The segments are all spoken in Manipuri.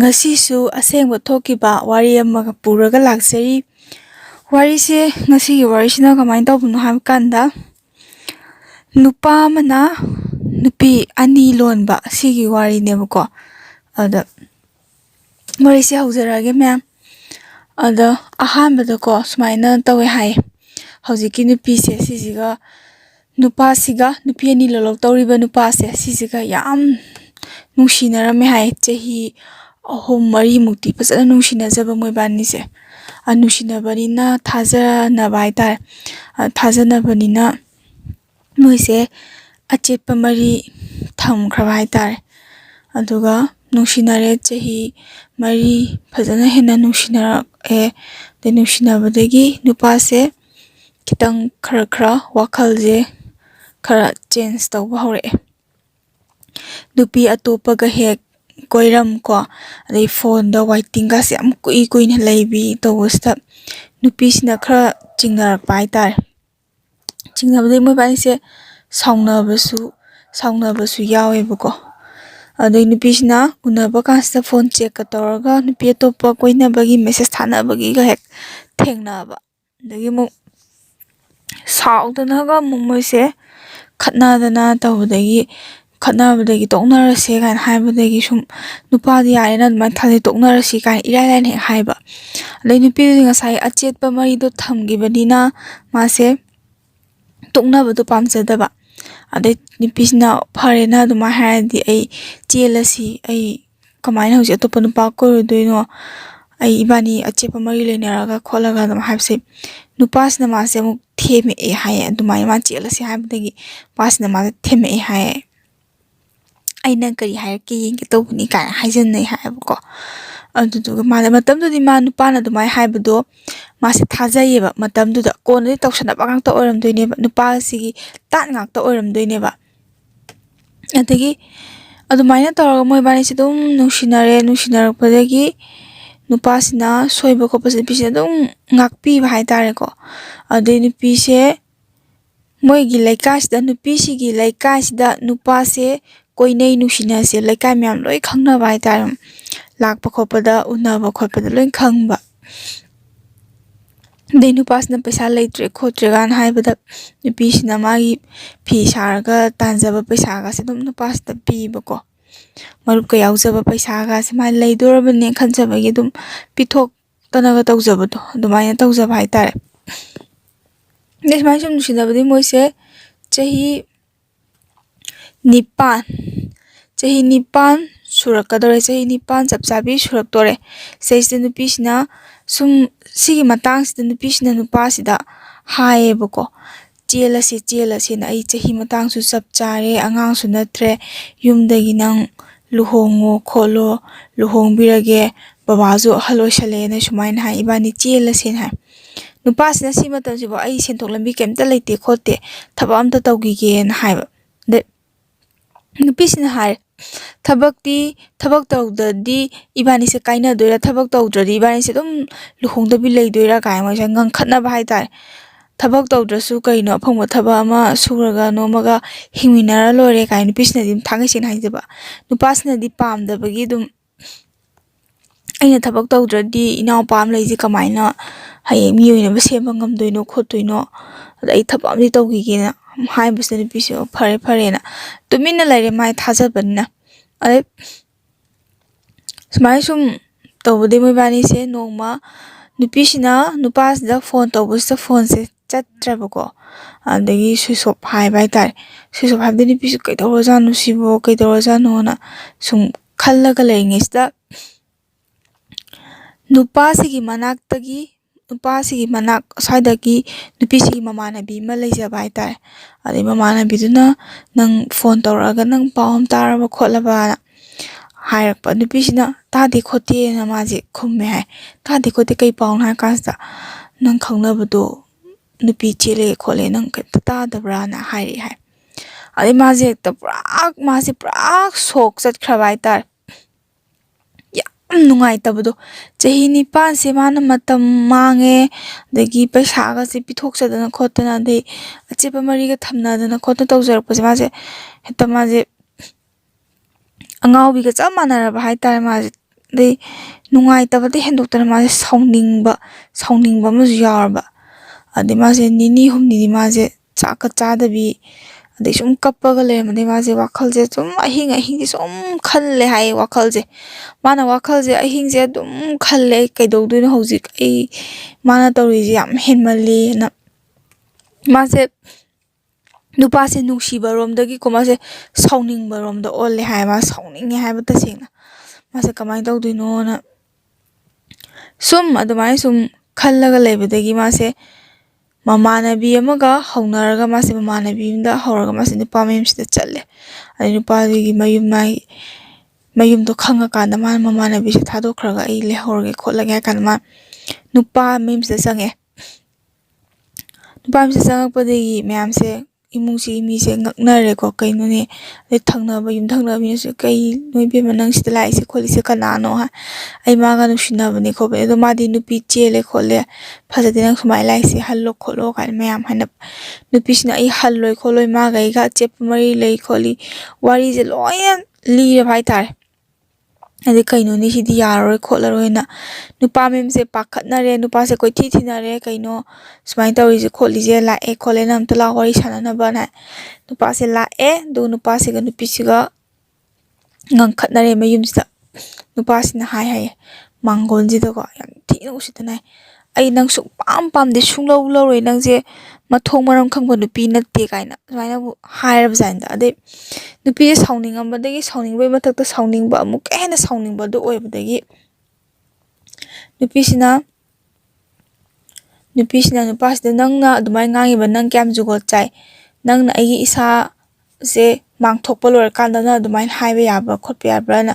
Ngasisu asengba thokiba wari amaga puraga laksari. Warise ngasi warisina kamai tawbano haib kanda nupa amana nupi ani lonba sigi wari nebako. Ada warise haujarage ma'am. Ada ahanbadako sumaina tawe hai. Haujiki nupise sisiga nupasiga nupi ani lolok tawriba nupase sisiga yam nungsinarame hai chahi ahum mari mukti pasana nungsinajaba moibanise. Nungsinabani thajanaba haitare. Thajanabani moise achetpa mari thamkraba haitare. Aduga nungsinare chahi mari fajana hena nungsinarake. De nungsinabadagi nupase kitang khara wakhalje khara change tawba hore. Nupi atopaga hek koiram ko adai phone da waiting ga se am kui na laibi tawsta nupi sina khara chingnarakpa haitare. Chingnabadai moibanise saungnabasu yawebako. Adai nupi sina unaba kansida phone check ka tawraga nupi atopa koinabagi message thanabagi ga hek thengnaba. Dagi mu saudanaga moise khatnadana tawbadagi khatnabadagi toknarase kan haibadagi sum nupadi yarena adumai thale toknarasi kan irailain hek haiba. Adai nupi ngasai achetpa marido thamgibanina mase toknabado pamjadaba. Adai nupi sina pharena adumai hairadi ai chelasi ai kamaina hauji atopa nupa koirodoino ai ibani achetpa mari leinaraga kholaga adum haibse nupasina mase amuk theme e hai adumai ma chelasi haibadagi pasina mase theme e hai. Aina kari hairke yengke tawbani kan haijanai haibako. Aduduga matamdudi ma nupana adumai haibado mase thajayeba matamduda konadi tawsanaba ngakta oiramdoineba nupasigi tat ngakta oiramdoineba. Adagi adumaina tawraga moibanise dum nungsinarapodagi nupasina soiba khopase nupise dum ngakpiba haitareko. Adai nupise moigi laikasida nupisigi laikasida nupase koinai nungsinase laikai miyam loi khangnaba haitare. Lakpa khopada unaba khopada loi khangba. Dai nupasina paisa laitre khotre gan haibada nupisina magi phi saraga tanjaba paisa ga se dum nupasida pibako. Marupka yaujaba paisa ga se mai laidorabane khanjabagi dum pithok tanaga tawjabado adumaina tawjaba haitare. Nesmai sum nungsinabadi moise chahi nipan surakadore chahi nipan chapchabi suraktore. Saisida nupisina sum sigi matangsida nupisina nupasida haiyebako. Chelase na ai chahi matangsu chapchare angangsu natre yumdagi nang luhongo kholo luhongbirage babazu halosale na sumaina hai ibani chelase hai. Nupasina si matamsibo ai senthok lambi kemta leite khote thaba amta tawgige na haiba. De nupisina hai thabak tawdadi ibani se kaina doira thabak tawdradi ibani se dum luhongdabi leidoira kai moise ngangkhatnaba haitare. Thabak tawdrasu kaino aphangba thaba ama suraga nomaga hingminara lore kai nupisina dim thangasin haijaba. Nupasina di pamdabagi dum aina thabak tawdradi inaw pam leiji kamaina hayeng miyoina semba ngamdoino khotoino ai thaba amdi tawgige na haibusna nupise phare na tumina laire mai thajabanina. Adai smai sum tawbade moibanise nongma nupisina nupasida phone tawbasida phone se chatrabako. Adagi switch off haiba haitare. Switch off haibda nupise kaitawrajano sibo kaitawrajano na sum khallaga lairisida nupasigi manak saidagi nupisigi mamanabi ma leijaba haitare. Adai mamanabiduna nang phone tawraga nang pawam taraba kholaba hairakpa nupisina tade khote na maje khumme hai. Tade khote kai pawna hai kansda nang khangnabado nupi chele khole nang kaita tadabra na hairi hai. Adai maje prak sok chatkraba haitare. Nungai tabado chahi nipan se mana matam mange dagi paisa ga se pithok chadana khotana dai achepa mariga thamnadana khotna tawjarakpase mase heta maje angawbiga chap manaraba haitare maje ꯑꯗꯩ ꯅꯨꯡꯉꯥꯏꯇꯕꯗ ꯍꯦꯟꯗꯣꯛꯇꯅ ꯃꯥꯁꯦ ꯁꯥꯎꯅꯤꯡꯕ ꯑꯃꯁꯨ ꯌꯥꯎꯔꯕ ꯑꯗꯩ ꯃꯥꯁꯦ ꯅꯤꯅꯤ ꯍꯨꯝꯅꯤꯗꯤ ꯃꯥꯁꯦ ꯆꯥꯛꯀ ꯆꯥꯗꯕꯤ ꯑꯗꯩ ꯁꯨꯝ ꯀꯞꯄꯒ ꯂꯩꯔꯝꯕꯗꯩ ꯃꯥꯁꯦ ꯋꯥꯈꯜꯁꯦ ꯁꯨꯝ ꯑꯍꯤꯡꯁꯦ ꯁꯨꯝ ꯈꯜꯂꯦ ꯍꯥꯏꯌꯦ ꯋꯥꯈꯜꯁꯦ ꯃꯥꯅ ꯋꯥꯈꯜꯁꯦ ꯑꯍꯤꯡꯁꯦ ꯑꯗꯨꯝ ꯈꯜꯂꯦ ꯑꯩ ꯀꯩꯗꯧꯗꯣꯏꯅꯣ ꯍꯧꯖꯤꯛ ꯑꯩ ꯃꯥꯅ ꯇꯧꯔꯤꯁꯦ ꯌꯥꯝ ꯍꯦꯟꯃꯜꯂꯦꯅ ꯃꯥꯁꯦ ꯅꯨꯄꯥꯁꯦ ꯅꯨꯡꯁꯤꯕꯔꯣꯝꯗꯒꯤꯀꯣ ꯃꯥꯁꯦ ꯁꯥꯎꯅꯤꯡꯕꯔꯣꯝꯗ ꯑꯣꯜꯂꯦ ꯍꯥꯏ ꯃꯥ ꯁꯥꯎꯅꯤꯡꯉꯦ ꯍꯥꯏꯕ ꯇꯁꯦꯡꯅ ꯃꯥꯁꯦ ꯀꯃꯥꯏꯅ ꯇꯧꯗꯣꯏꯅꯣꯅ ꯁꯨꯝ ꯑꯗꯨꯃꯥꯏꯅ ꯁꯨꯝ ꯈꯜꯂꯒ ꯂꯩꯕꯗꯒꯤ ꯃꯥꯁꯦ ꯃꯃꯥꯟꯅꯕꯤ ꯑꯃꯒ ꯍꯧꯅꯔꯒ ꯃꯥꯁꯦ ꯃꯃꯥꯟꯅꯕꯤ ꯑꯃꯗ ꯍꯧꯔꯒ ꯃꯥꯁꯦ ꯅꯨꯄꯥ ꯃꯌꯨꯝꯁꯤꯗ ꯆꯠꯂꯦ ꯑꯗꯩ ꯅꯨꯄꯥꯗꯨꯒꯤ ꯃꯌꯨꯝꯗꯣ ꯈꯪꯉꯀꯥꯟꯗ ꯃꯥꯅ ꯃꯃꯥꯟꯅꯕꯤꯁꯦ ꯊꯥꯗꯣꯛꯈ꯭ꯔꯒ ꯑꯩ ꯂꯩꯍꯧꯔꯒꯦ ꯈꯣꯠꯂꯒꯦ ꯍꯥꯏ ꯀꯥꯟꯗ ꯃꯥ ꯅꯨꯄꯥ ꯃꯌꯨꯝꯁꯤꯗ ꯆꯪꯉꯦ ꯅꯨꯄꯥ ꯃꯌꯨꯝꯁꯤꯗ ꯆꯪꯉꯛꯄꯗꯒꯤ ꯃꯌꯥꯝꯁꯦ ꯏꯃꯨꯡꯁꯤꯒꯤ ꯃꯤꯁꯦ ꯉꯛꯅꯔꯦꯀꯣ ꯀꯩꯅꯣꯅꯦ ꯑꯗꯩ ꯌꯨꯝꯊꯪꯅꯕ ꯃꯤꯅꯁꯨ ꯀꯩ ꯅꯣꯏ ꯏꯕꯦꯝꯃ ꯅꯪ ꯁꯤꯗ ꯂꯥꯛꯏꯁꯦ ꯈꯣꯠꯂꯤꯁꯦ ꯀꯅꯥꯅꯣ ꯍꯥꯏ ꯑꯩ ꯃꯥꯒ ꯅꯨꯡꯁꯤꯅꯕꯅꯦ ꯈꯣꯠꯄꯅꯦ ꯑꯗꯣ ꯃꯥꯗꯤ ꯅꯨꯄꯤ ꯆꯦꯜꯂꯦ ꯈꯣꯠꯂꯦ ꯐꯖꯗꯦ ꯅꯪ ꯁꯨꯃꯥꯏꯅ ꯂꯥꯛꯏꯁꯦ ꯍꯜꯂꯣ ꯈꯣꯠꯂꯣ ꯀꯥꯏꯅ ꯃꯌꯥꯝ ꯍꯥꯏꯅ ꯅꯨꯄꯤꯁꯤꯅ ꯑꯩ ꯍꯜꯂꯣꯏ ꯈꯣꯠꯂꯣꯏ ꯃꯥꯒ ꯑꯩꯒ ꯑꯆꯦꯠꯄ ꯃꯔꯤ ꯂꯩ ꯈꯣꯠꯂꯤ ꯋꯥꯔꯤꯁꯦ ꯂꯣꯏꯅ ꯂꯤꯔꯕ ꯍꯥꯏꯇꯥꯔꯦ ꯑꯗꯩ ꯀꯩꯅꯣꯅꯤ ꯁꯤꯗꯤ ꯌꯥꯔꯔꯣꯏ ꯈꯣꯠꯂꯔꯣꯏꯅ ꯅꯨꯄꯥ ꯃꯌꯨꯝꯁꯦ ꯄꯥꯈꯠꯅꯔꯦ ꯅꯨꯄꯥꯁꯦ ꯀꯣꯏꯊꯤ ꯊꯤꯅꯔꯦ ꯀꯩꯅꯣ ꯁꯨꯃꯥꯏꯅ ꯇꯧꯔꯤꯁꯦ ꯈꯣꯠꯂꯤꯁꯦ ꯂꯥꯛꯑꯦ ꯈꯣꯠꯂꯦꯅ ꯑꯝꯇ ꯂꯥꯛꯑꯣ ꯋꯥꯔꯤ ꯁꯥꯟꯅꯅꯕꯅ ꯅꯨꯄꯥꯁꯦ ꯂꯥꯛꯑꯦ ꯑꯗꯨꯒ ꯅꯨꯄꯤꯁꯤꯒ ꯉꯪꯈꯠꯅꯔꯦ ꯃꯌꯨꯝꯁꯤꯗ ꯅꯨꯄꯥꯁꯤꯅ ꯍꯥꯏꯌꯦ ꯃꯥꯡꯒꯣꯟꯁꯤꯗꯀꯣ ꯌꯥꯝ ꯊꯤꯅ ꯎꯁꯤꯠꯇꯅ ꯑꯩ ꯅꯪ ꯁꯨꯡꯄꯥꯝ ꯄꯥꯝꯗꯦ ꯁꯨꯡꯂꯧ ꯂꯧꯔꯣꯏ ꯅꯪꯁꯦ ꯃꯊꯣꯡ ꯃꯔꯝ ꯈꯪꯕ ꯅꯨꯄꯤ ꯅꯠꯇꯦ ꯀꯥꯏꯅ ꯁꯨꯃꯥꯏꯅꯕꯨ ꯍꯥꯏꯔꯕꯖꯥꯠꯅꯤꯗ ꯑꯗꯩ ꯅꯨꯄꯤꯁꯦ ꯁꯥꯎꯅꯤꯡꯉꯝꯕꯗꯒꯤ ꯁꯥꯎꯅꯤꯡꯕꯒꯤ ꯃꯊꯛꯇ ꯁꯥꯎꯅꯤꯡꯕ ꯑꯃꯨꯛꯀ ꯍꯦꯟꯅ ꯁꯥꯎꯅꯤꯡꯕꯗꯣ ꯑꯣꯏꯕꯗꯒꯤ ꯅꯨꯄꯤꯁꯤꯅ ꯅꯨꯄꯥꯁꯤꯗ ꯅꯪꯅ ꯑꯗꯨꯃꯥꯏꯅ ꯉꯥꯡꯉꯤꯕ ꯅꯪ ꯀꯌꯥꯝ ꯖꯨꯒꯣꯠ ꯆꯥꯏ ꯅꯪꯅ ꯑꯩꯒꯤ ꯏꯁꯥꯁꯦ ꯃꯥꯡꯊꯣꯛꯄ ꯂꯣꯏꯔꯀꯥꯟꯗ ꯅꯪ ꯑꯗꯨꯃꯥꯏꯅ ꯍꯥꯏꯕ ꯌꯥꯕ꯭ꯔꯥ ꯈꯣꯠꯄ ꯌꯥꯕ꯭ꯔꯥꯅ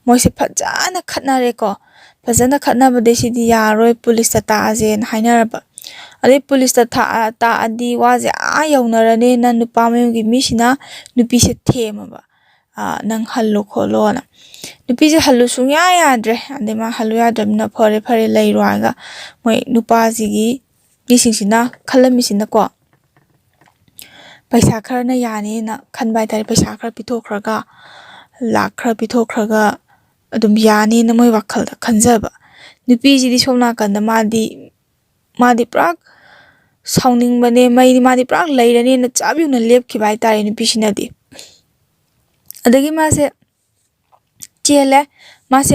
ꯃꯣꯏꯁꯦ ꯐꯖꯅ ꯈꯠꯅꯔꯦꯀꯣ ꯐꯖꯅ ꯈꯠꯅꯕꯗꯩ ꯁꯤꯗꯤ ꯌꯥꯔꯔꯣꯏ ꯄꯨꯂꯤꯁꯇ ꯇꯥꯛꯑꯁꯦꯅ ꯍꯥꯏꯅꯔꯕ ꯑꯗꯩ ꯄꯨꯂꯤꯁꯇ ꯇꯥꯛꯑꯗꯤ ꯋꯥꯁꯦ ꯌꯧꯅꯔꯅꯤꯅ ꯅꯨꯄꯥ ꯃꯌꯨꯝꯒꯤ ꯃꯤꯁꯤꯅ ꯅꯨꯄꯤꯁꯦ ꯊꯦꯝꯃꯕ ꯅꯪ ꯍꯜꯂꯣ ꯈꯣꯠꯂꯣꯅ ꯅꯨꯄꯤꯁꯦ ꯍꯜꯂꯨ ꯁꯨꯡꯌꯥ ꯌꯥꯗ꯭ꯔꯦ ꯑꯗꯩ ꯃꯥ ꯍꯜꯂꯨ ꯌꯥꯗ꯭ꯔꯕꯅꯤꯅ ꯐꯔꯦ ꯂꯩꯔꯣ ꯍꯥꯏꯔꯒ ꯃꯣꯏ ꯅꯨꯄꯥꯁꯤꯒꯤ ꯃꯤꯁꯤꯡꯁꯤꯅ ꯈꯜꯂꯝꯃꯤꯁꯤꯅꯀꯣ ꯄꯩꯁꯥ ꯈꯔꯅ ꯌꯥꯅꯤꯅ ꯈꯟꯕ ꯍꯥꯏꯇꯥꯔꯦ ꯄꯩꯁా ꯈꯔ ꯄꯤꯊꯣꯛꯈ꯭ꯔꯒ ꯂꯥꯛ ꯈꯔ ꯄꯤꯊꯣꯛꯈ꯭ꯔꯒ ꯑꯗꯨꯝ ꯌꯥꯅꯤꯅ ꯃꯣꯏ ꯋꯥꯈꯜꯗ ꯈꯟꯖꯕ ꯅꯨꯄꯤꯁꯤꯗꯤ ꯁꯣꯝ ナꯀꯟꯗ ꯃꯥꯗꯤ ꯄꯨꯔꯥ ꯁꯥꯎꯅꯤꯡꯕꯅꯦ ꯃꯥꯗꯤ ꯄꯨꯔꯥ ꯂꯩꯔꯅꯤꯅ ꯆꯞ ꯌꯨꯡꯅ ꯂꯦꯞꯈꯤꯕ ꯍꯥꯏꯇꯥꯔꯦ ꯅꯨꯄꯤꯁꯤꯅꯗꯤ ꯑꯗꯒꯤ ꯃꯥꯁꯦ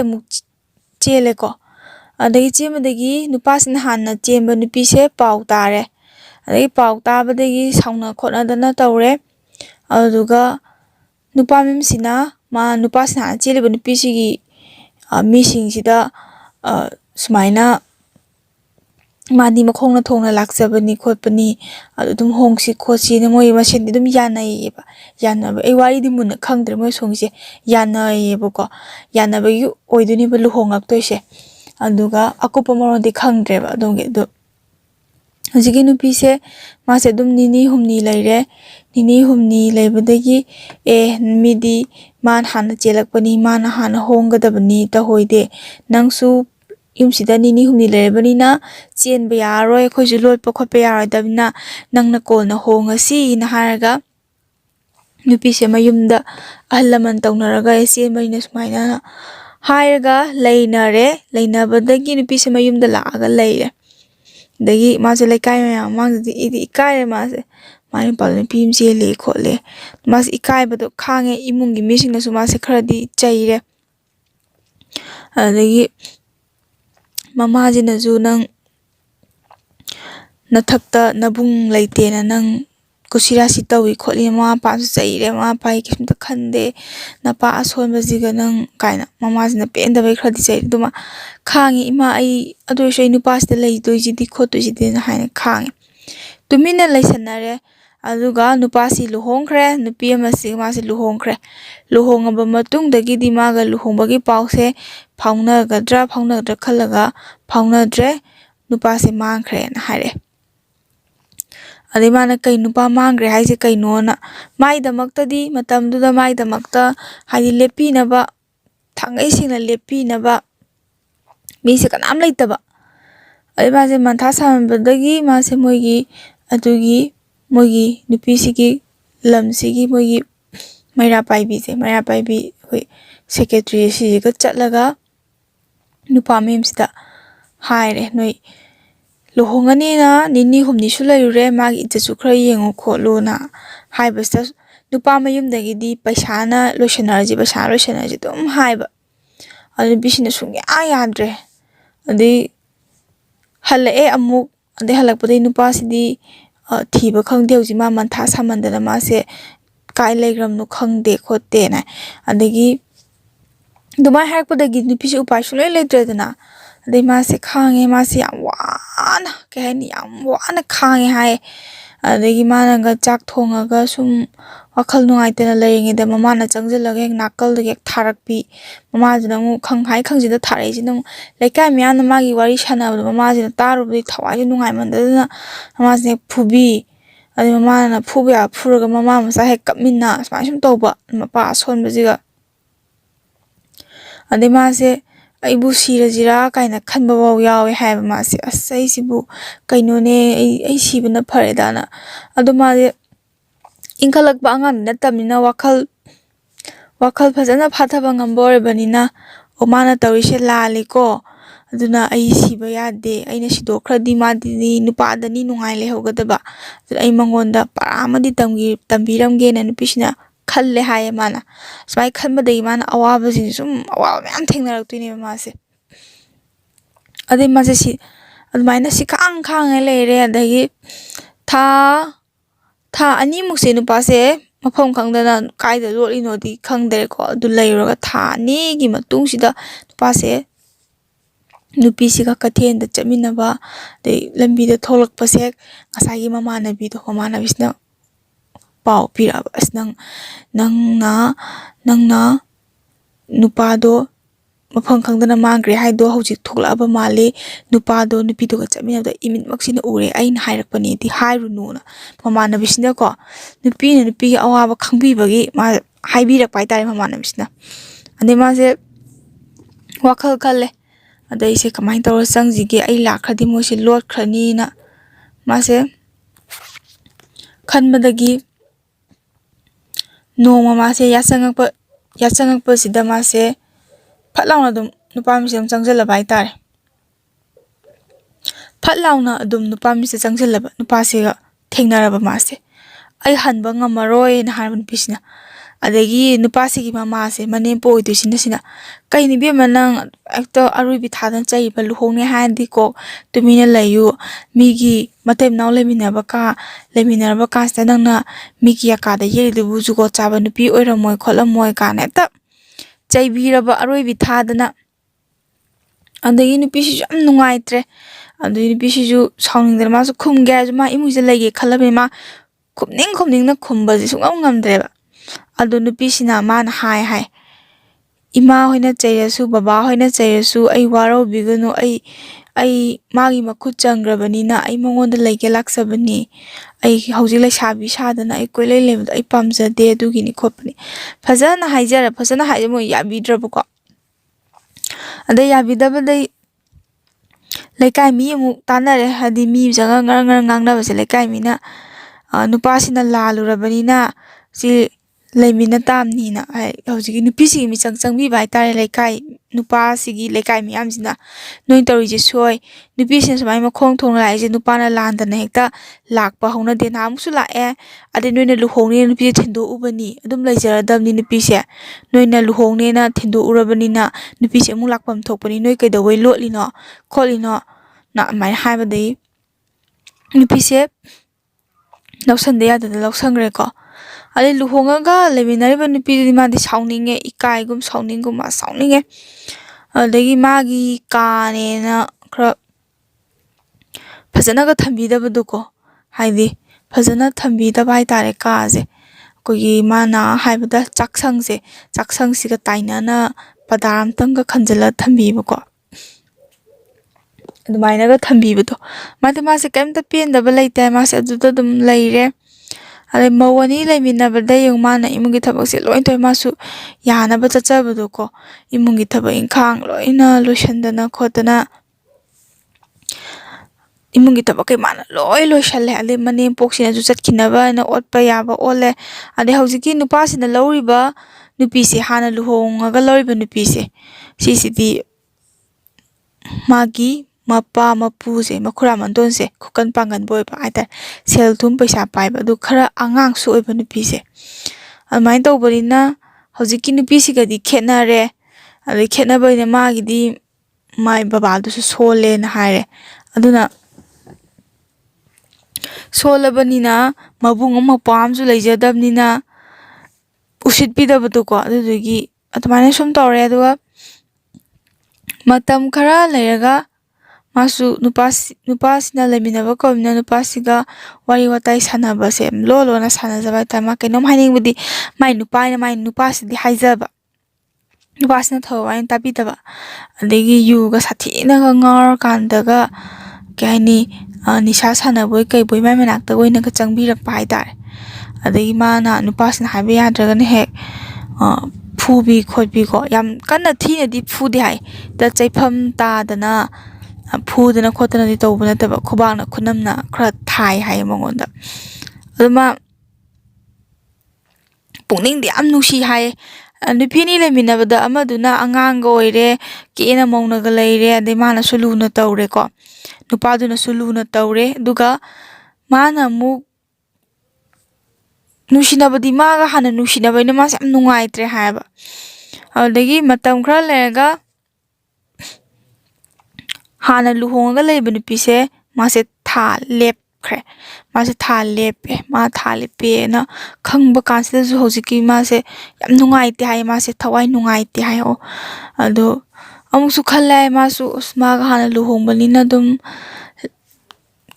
ꯑꯃꯨꯛ ꯆꯦꯜꯂꯦꯀꯣ ꯑꯗꯒꯤ ꯆꯦꯟꯕꯗꯒꯤ ꯅꯨꯄꯥꯁꯤꯅ ꯍꯥꯟꯅ ꯆꯦꯟꯕ ꯅꯨꯄꯤꯁꯦ ꯄꯥꯎ ꯇꯥꯔꯦ ꯑꯗꯒꯤ ꯄꯥꯎ ꯇꯥꯕꯗꯒꯤ ꯁꯥꯎꯅ ꯈꯣꯠꯅꯗꯅ ꯇꯧꯔꯦ ꯑꯗꯨꯗꯨꯒ ꯅꯨꯄꯥꯁꯤꯅ ꯍꯥꯟꯅ ꯆꯦꯜꯂꯤꯕ ꯅꯨꯄꯤꯁꯤꯒꯤ ꯃꯤꯁꯤꯡꯁꯤꯗ ꯁꯨꯃꯥꯏꯅ ꯃꯥꯗꯤ ꯃꯈꯣꯡꯅ ꯊꯣꯡꯅ ꯂꯥꯛꯆꯕꯅꯤ ꯈꯣꯠꯄꯅꯤ ꯑꯗꯨꯝ ꯍꯣꯡꯁꯤ ꯈꯣꯠꯁꯤꯅ ꯃꯣꯏ ꯃꯁꯦꯟꯗꯤ ꯑꯗꯨꯝ ꯌꯥꯅꯩꯌꯦꯕ ꯌꯥꯅꯕ ꯑꯩ ꯋꯥꯔꯤꯗꯤ ꯃꯨꯟꯅ ꯈꯪꯗ꯭ꯔꯦ ꯃꯣꯏ ꯁꯣꯝꯒꯤꯁꯦ ꯌꯥꯅꯩꯌꯦꯕꯀꯣ ꯌꯥꯅꯕꯒꯤ ꯑꯣꯏꯗꯣꯏꯅꯦꯕ ꯂꯨꯍꯣꯡꯉꯛꯇꯣꯏꯁꯦ ꯑꯗꯨꯒ ꯑꯀꯨꯞꯄ ꯃꯔꯣꯟꯗꯤ ꯈꯪꯗ꯭ꯔꯦꯕ ꯑꯗꯣ ꯍꯧꯖꯤꯛꯀꯤ ꯅꯨꯄꯤꯁꯦ ꯃꯥꯁꯦ ꯑꯗꯨꯝ ꯅꯤꯅꯤ ꯍꯨꯝꯅꯤ ꯂꯩꯔꯦ ꯅꯤꯅꯤ ꯍꯨꯝꯅꯤ ꯂꯩꯕꯗꯒꯤ ꯃꯤꯗꯤ ꯃꯥꯅ ꯍꯥꯟꯅ ꯆꯦꯜꯂꯛꯄꯅꯤ ꯃꯥꯅ ꯍꯥꯟꯅ ꯍꯣꯡꯒꯗꯕꯅꯤ ꯇꯧꯍꯣꯏꯗꯦ ꯅꯪꯁꯨ ꯌꯨꯝꯁꯤꯗ ꯅꯤꯅꯤ ꯍꯨꯝꯅꯤ ꯂꯩꯔꯕꯅꯤꯅ ꯆꯦꯟꯕ ꯌꯥꯔꯔꯣꯏ ꯑꯩꯈꯣꯏꯁꯨ ꯂꯣꯠꯄ ꯈꯣꯠꯄ ꯌꯥꯔꯣꯏꯗꯕꯅꯤ나 ꯅꯪꯅ ꯀꯣꯟꯅ ꯍꯣꯡꯉꯁꯤꯅ ꯍꯥꯏꯔꯒ ꯅꯨꯄꯤꯁꯦ ꯃꯌꯨꯝꯗ ꯑꯍꯜ ꯂꯃꯟ ꯇꯧꯅꯔꯒ ꯆꯦꯟꯕꯅꯤꯅ ꯁꯨꯃꯥꯏꯅ ꯍꯥꯏꯔꯒ ꯂꯩꯅꯕꯗꯒꯤ ꯅꯨꯄꯤꯁꯦ ꯃꯌꯨꯝꯗ ꯂꯥꯛꯑꯒ ꯂꯩꯔꯦ ꯑꯗꯒꯤ ꯃꯥꯁꯦ ꯂꯩꯀꯥꯏ ꯃꯌꯥꯝ ꯃꯃꯥꯡꯗꯗꯤ ꯏꯀꯥꯏꯔꯦ ꯃꯥꯁꯦ ꯃꯥꯏ ꯅꯨꯄꯥꯗꯣ ꯅꯨꯄꯤ ꯑꯃ ꯆꯦꯜꯂꯦ ꯈꯣꯠꯂꯦ ꯃꯥꯁꯦ ꯏꯀꯥꯏꯕꯗꯣ ꯈꯥꯡꯉꯦ ꯏꯃꯨꯡꯒꯤ ꯃꯤꯁꯤꯡꯅꯁꯨ ꯃꯥꯁꯦ ꯈꯔꯗꯤ ꯆꯩꯔꯦ ꯑꯗꯒꯤ ꯃꯃꯥꯁꯤꯅꯁꯨ ꯅꯪ ꯅꯊꯛꯇ ꯅꯕꯨꯡ ꯂꯩꯇꯦꯅ ꯅꯪ ꯀꯨꯁꯤꯔꯥꯁꯤ ꯇꯧꯏ ꯈꯣꯠꯂꯤ ꯃꯃꯥ ꯃꯄꯥꯁꯨ ꯆꯩꯔꯦ ꯃꯃꯥ ꯃꯄꯥꯒꯤ ꯀꯩꯁꯨꯝꯇ ꯈꯟꯗꯦ ꯅꯄꯥ ꯑꯁꯣꯟꯕꯁꯤꯒ ꯅꯪ ꯀꯥꯏꯅ ꯃꯃꯥꯁꯤꯅ ꯄꯦꯟꯗꯕꯩ ꯈꯔꯗꯤ ꯆꯩꯔꯦ ꯑꯗꯨꯃ ꯈꯥꯡꯉꯤ ꯏꯃꯥ ꯑꯩ ꯑꯗꯨ ꯑꯣꯏꯔꯁꯨ ꯑꯩ ꯅꯨꯄꯥꯁꯤꯗ ꯂꯩꯗꯣꯏꯁꯤꯗꯤ ꯈꯣꯠꯇꯣꯏꯁꯤꯗꯤꯅ ꯍꯥꯏꯅ ꯈꯥꯡꯉꯦ ꯇꯨꯃꯤꯟꯅ ꯂꯩꯁꯟꯅꯔꯦ ꯑꯗꯨꯒ ꯅꯨꯄꯥꯁꯤ ꯂꯨꯍꯣꯡꯈ꯭ꯔꯦ ꯅꯨꯄꯤ ꯑꯃꯁꯤꯒ ꯃꯥꯁꯤ ꯂꯨꯍꯣꯡꯈ꯭ꯔꯦ ꯂꯨꯍꯣꯡꯉꯕ ꯃꯇꯨꯡꯗꯒꯤꯗꯤ ꯃꯥꯒ ꯂꯨꯍꯣꯡꯕꯒꯤ ꯄꯥꯎꯁꯦ ꯐꯥꯎꯅꯒꯗ꯭ꯔꯥ ꯈꯜꯂꯒ ꯐꯥꯎꯅꯗ꯭ꯔꯦ ꯅꯨꯄꯥꯁꯦ ꯃꯥꯡꯈ꯭ꯔꯦꯅ ꯍꯥꯏꯔꯛꯑꯦ ꯑꯗꯩ ꯃꯥꯅ ꯀꯩ ꯅꯨꯄꯥ ꯃꯥꯡꯈ꯭ꯔꯦ ꯍꯥꯏꯁꯦ ꯀꯩꯅꯣꯅ ꯃꯥꯏꯗꯃꯛꯇꯗꯤ ꯃꯇꯝꯗꯨꯗ ꯃꯥꯏꯗꯃꯛꯇ ꯍꯥꯏꯗꯤ ꯂꯦꯞꯄꯤꯅꯕ ꯊꯥꯡꯒꯩ ꯁꯦꯡꯅ ꯂꯦꯞꯄꯤꯅꯕ ꯃꯤꯁꯦ ꯀꯅꯥꯝ ꯂꯩꯇꯕ ꯑꯗꯩ ꯃꯥꯁꯦ ꯃꯟꯊꯥ ꯁꯥꯃꯟꯕꯗꯒꯤ ꯃꯥꯁꯦ ꯃꯣꯏꯒꯤ ꯅꯨꯄꯤꯁꯤꯒꯤ ꯂꯝꯁꯤꯒꯤ ꯃꯣꯏꯒꯤ ꯃꯩꯔꯥ ꯄꯥꯏꯕꯤ ꯑꯩꯈꯣꯏ ꯁꯦꯀ꯭ꯔꯦꯇ꯭ꯔꯤ ꯁꯤꯁꯤꯒ ꯆꯠꯂꯒ nupa mem sida haire noi luhonganina nini humni su leirure magi itasu khra yengo kholuna haibasta nupa mayumdagidi paisana loishanarji paisa loishanarji dum haiba adu bisina sungya yadre adi halae amuk ade halakpadai nupa sidi thiba khangde hauji ma mantha samandana mase kai legram no khangde khote na adagi dumai harakpadagi nupi se upai sulai leitredana adai mase khange mase yam wana ke hani yam wana khange hai adagi mana ga chak thongaga sum wakhal nungaitana leringida mamana changjalaga hek nakal de tharakpi mama jina mu khanghai khangjida tharai jina lekai myana magi wari sanabada mama jina tarubdi thawai nungai mandana mama jina phubi adi mama na phubi a phuraga mama masa hek kapminna smai sum toba mapa sonbajiga adi mase aibu sirajira kaina khanba baw yawe haiba mase asai sibu kainone ai sibana pharedana adu mase ingkhalak ba angan natamina wakhal fajana phathaba ngambore banina o mana tawise laliko aduna ai siba yade aina sidokhradi madi nupa dani nungai lehogadaba ai mangonda paramadi tambiramge na nupisina khalle haye mana smai khanbadai mana awaba jin sum awaba myam thengnaraktuine mase adai mase si admaina si khang leire adagi tha ani mukse nupa se mafam khangdana kaida lolino di khangdere ko adu leiraga tha ni gi matung sida nupa se nupi siga kathen da chaminaba de lambi da tholak pasek asagi mamanabi bisna pau piraba asnang nangna nupa do mafam khangdana mangre haido hojik thoklaba male nupa do nupi do chaminaba imit maksina ure ain hairakpani di hairunu na mamana bisna ko nupi gi awaba khangbibagi ma haibirak paitare mamana bisna ande mase wakhal khalle adai se kamai tawra changjige ai lakhadi moise lot khrani na mase khanbadagi noma mase yachangakpa sida mase phatlauna dum nupa mi sem changjala baitare phatlauna dum nupa mi se changjala nupa se thengnaraba mase ai hanba ngamaroi na harban pisna adagi nupa se gi mama se manempo oidusina sina kaini be manang ekto arubi thadan chai ba luhongne handi ko tumina layu migi matem naw leminaba ka sta nangna migi akada yeridu bujugo chaba nupi oiramoi kholamoi kana ta chai biraba arubi thadana adagi nupi si jam nungaitre adagi nupi si ju sauningdar ma su khumge ju ma imuje lege khalabe ma khumning na khumba ji sungam ngamdreba adu nupi sina mana hai ima hoina chaiyasu baba hoina chaiyasu ai warau biganu ai magi makhut changrabanina ai mangonda lege laksabani ai hauji lai sabi sadana ai koilai lebda ai pamjade adugini khopani fajana haijamo yabidrabako ada yabidabadai lekai mi amu tanare hadi mi jaga ngar ngangna base lekai mina nupa sina lalurabanina si leimina tamni na hojigi nupi si mi changbi bai tare lekai nupa sigi lekai mi amjina noi tori je soi nupi sin samai ma khong thong lai je nupa na landana hekta lakpa hona de na musu la ade noina luhongni nupi thindo ubani adum laijaradamni nupi se noina luhongni na thindo urabani na nupi se mu lakpam thokpani noi kaidawai lotlino kholino na mai haibadai nupi se lausande yadada lausangre ko ale luhongaga leminariba nupi di madi sauninge ikaigum sauningum ma sauninge adagi magi kane na khra fajana ga thambidabadu ko haidi fajana thambidaba haitare kaje kogi mana haibada chaksangsiga tainana padaram tanga khanjala thambiba ko adumaina ga thambibado mate mase kaimta pendaba leite mase aduda dum leire ale mawani leiminabada yung mana imungi thabak se loin toy masu yana ba chachabado ko imungi thabak ingkhang loina loisandana khotana imungi thabak ke mana loishalle ale mane poksina ju chatkinaba na otpa yaba ole ade hojiki nupa sina loriba nupi se hana luhongaga loriba nupi se sisidi magi mapa mapuse makura mandonse kukan pangan boy ba aita sel thum paisa pai ba du khara angang su oiba nupi se amai to borina hojiki nupi sigadi khenare ade khenaba ina magi di mai baba du su sole na haire aduna solabnina mabung mapam su leijadabnina usit pidabdu ko adugi atmane sum tawre aduga matam khara leiraga masu nupasina leminaba komina nupasiga wari watai sanaba se lolo na sanajaba tama kenom hainingbudi mai nupaina mai nupasidi haijaba nupasina thawain tapidaba adegi yuga sathina ga ngar kandaga kaini nisha sanaboi kai boi mai manakta goina ka changbirakpa haidare adegi mana nupasina haibe yadragana hek fubi khotbi ko yam kanna thina di fudi hai da chaifam ta dana ꯐꯨꯗꯅ ꯈꯣꯠꯇꯅꯗꯤ ꯇꯧꯕ ꯅꯠꯇꯕ ꯈꯨꯕꯥꯛꯅ ꯈꯨꯅꯝꯅ ꯈꯔ ꯊꯥꯏ ꯍꯥꯏꯌꯦ ꯃꯉꯣꯟꯗ ꯑꯗꯨꯃ ꯄꯨꯛꯅꯤꯡꯗꯤ ꯌꯥꯝ ꯅꯨꯡꯁꯤ ꯍꯥꯏꯌꯦ ꯅꯨꯄꯤ ꯑꯅꯤ ꯂꯩꯃꯤꯟꯅꯕꯗ ꯑꯃꯗꯨꯅ ꯑꯉꯥꯡꯒ ꯑꯣꯏꯔꯦ ꯀꯦꯅ ꯃꯧꯅꯒ ꯂꯩꯔꯦ ꯑꯗꯩ ꯃꯥꯅꯁꯨ ꯂꯨꯅ ꯇꯧꯔꯦꯀꯣ ꯅꯨꯄꯥꯗꯨꯅꯁꯨ ꯂꯨꯅ ꯇꯧꯔꯦ ꯑꯗꯨꯒ ꯃꯥꯅ ꯑꯃꯨꯛ ꯅꯨꯡꯁꯤꯅꯕꯗꯤ ꯃꯥꯒ ꯍꯥꯟꯅ ꯅꯨꯡꯁꯤꯅꯕꯩꯅ ꯃꯥꯁꯦ ꯌꯥꯝ ꯅꯨꯡꯉꯥꯏꯇ꯭ꯔꯦ ꯍꯥꯏꯕ ꯑꯗꯨꯗꯒꯤ ꯃꯇꯝ ꯈꯔ ꯂꯩꯔꯒ ꯍꯥꯟꯅ ꯂꯨꯍꯣꯡꯉꯒ ꯂꯩꯕ ꯅꯨꯄꯤꯁꯦ ꯃꯥꯁꯦ ꯊꯥ ꯂꯦꯞꯈ꯭ꯔꯦ ꯃꯥꯁꯦ ꯊꯥ ꯂꯦꯞꯄꯦ ꯃꯥ ꯊꯥ ꯂꯦꯞꯄꯦꯅ ꯈꯪꯕ ꯀꯥꯟꯁꯤꯗꯁꯨ ꯍꯧꯖꯤꯛꯀꯤ ꯃꯥꯁꯦ ꯌꯥꯝ ꯅꯨꯡꯉꯥꯏꯇꯦ ꯍꯥꯏꯌꯦ ꯃꯥꯁꯦ ꯊꯋꯥꯏ ꯅꯨꯡꯉꯥꯏꯇꯦ ꯍꯥꯏꯌꯣ ꯑꯗꯣ ꯑꯃꯨꯛꯁꯨ ꯈꯜꯂꯦ ꯃꯥꯁꯨ ꯃꯥꯒ ꯍꯥꯟꯅ ꯂꯨꯍꯣꯡꯕꯅꯤꯅ ꯑꯗꯨꯝ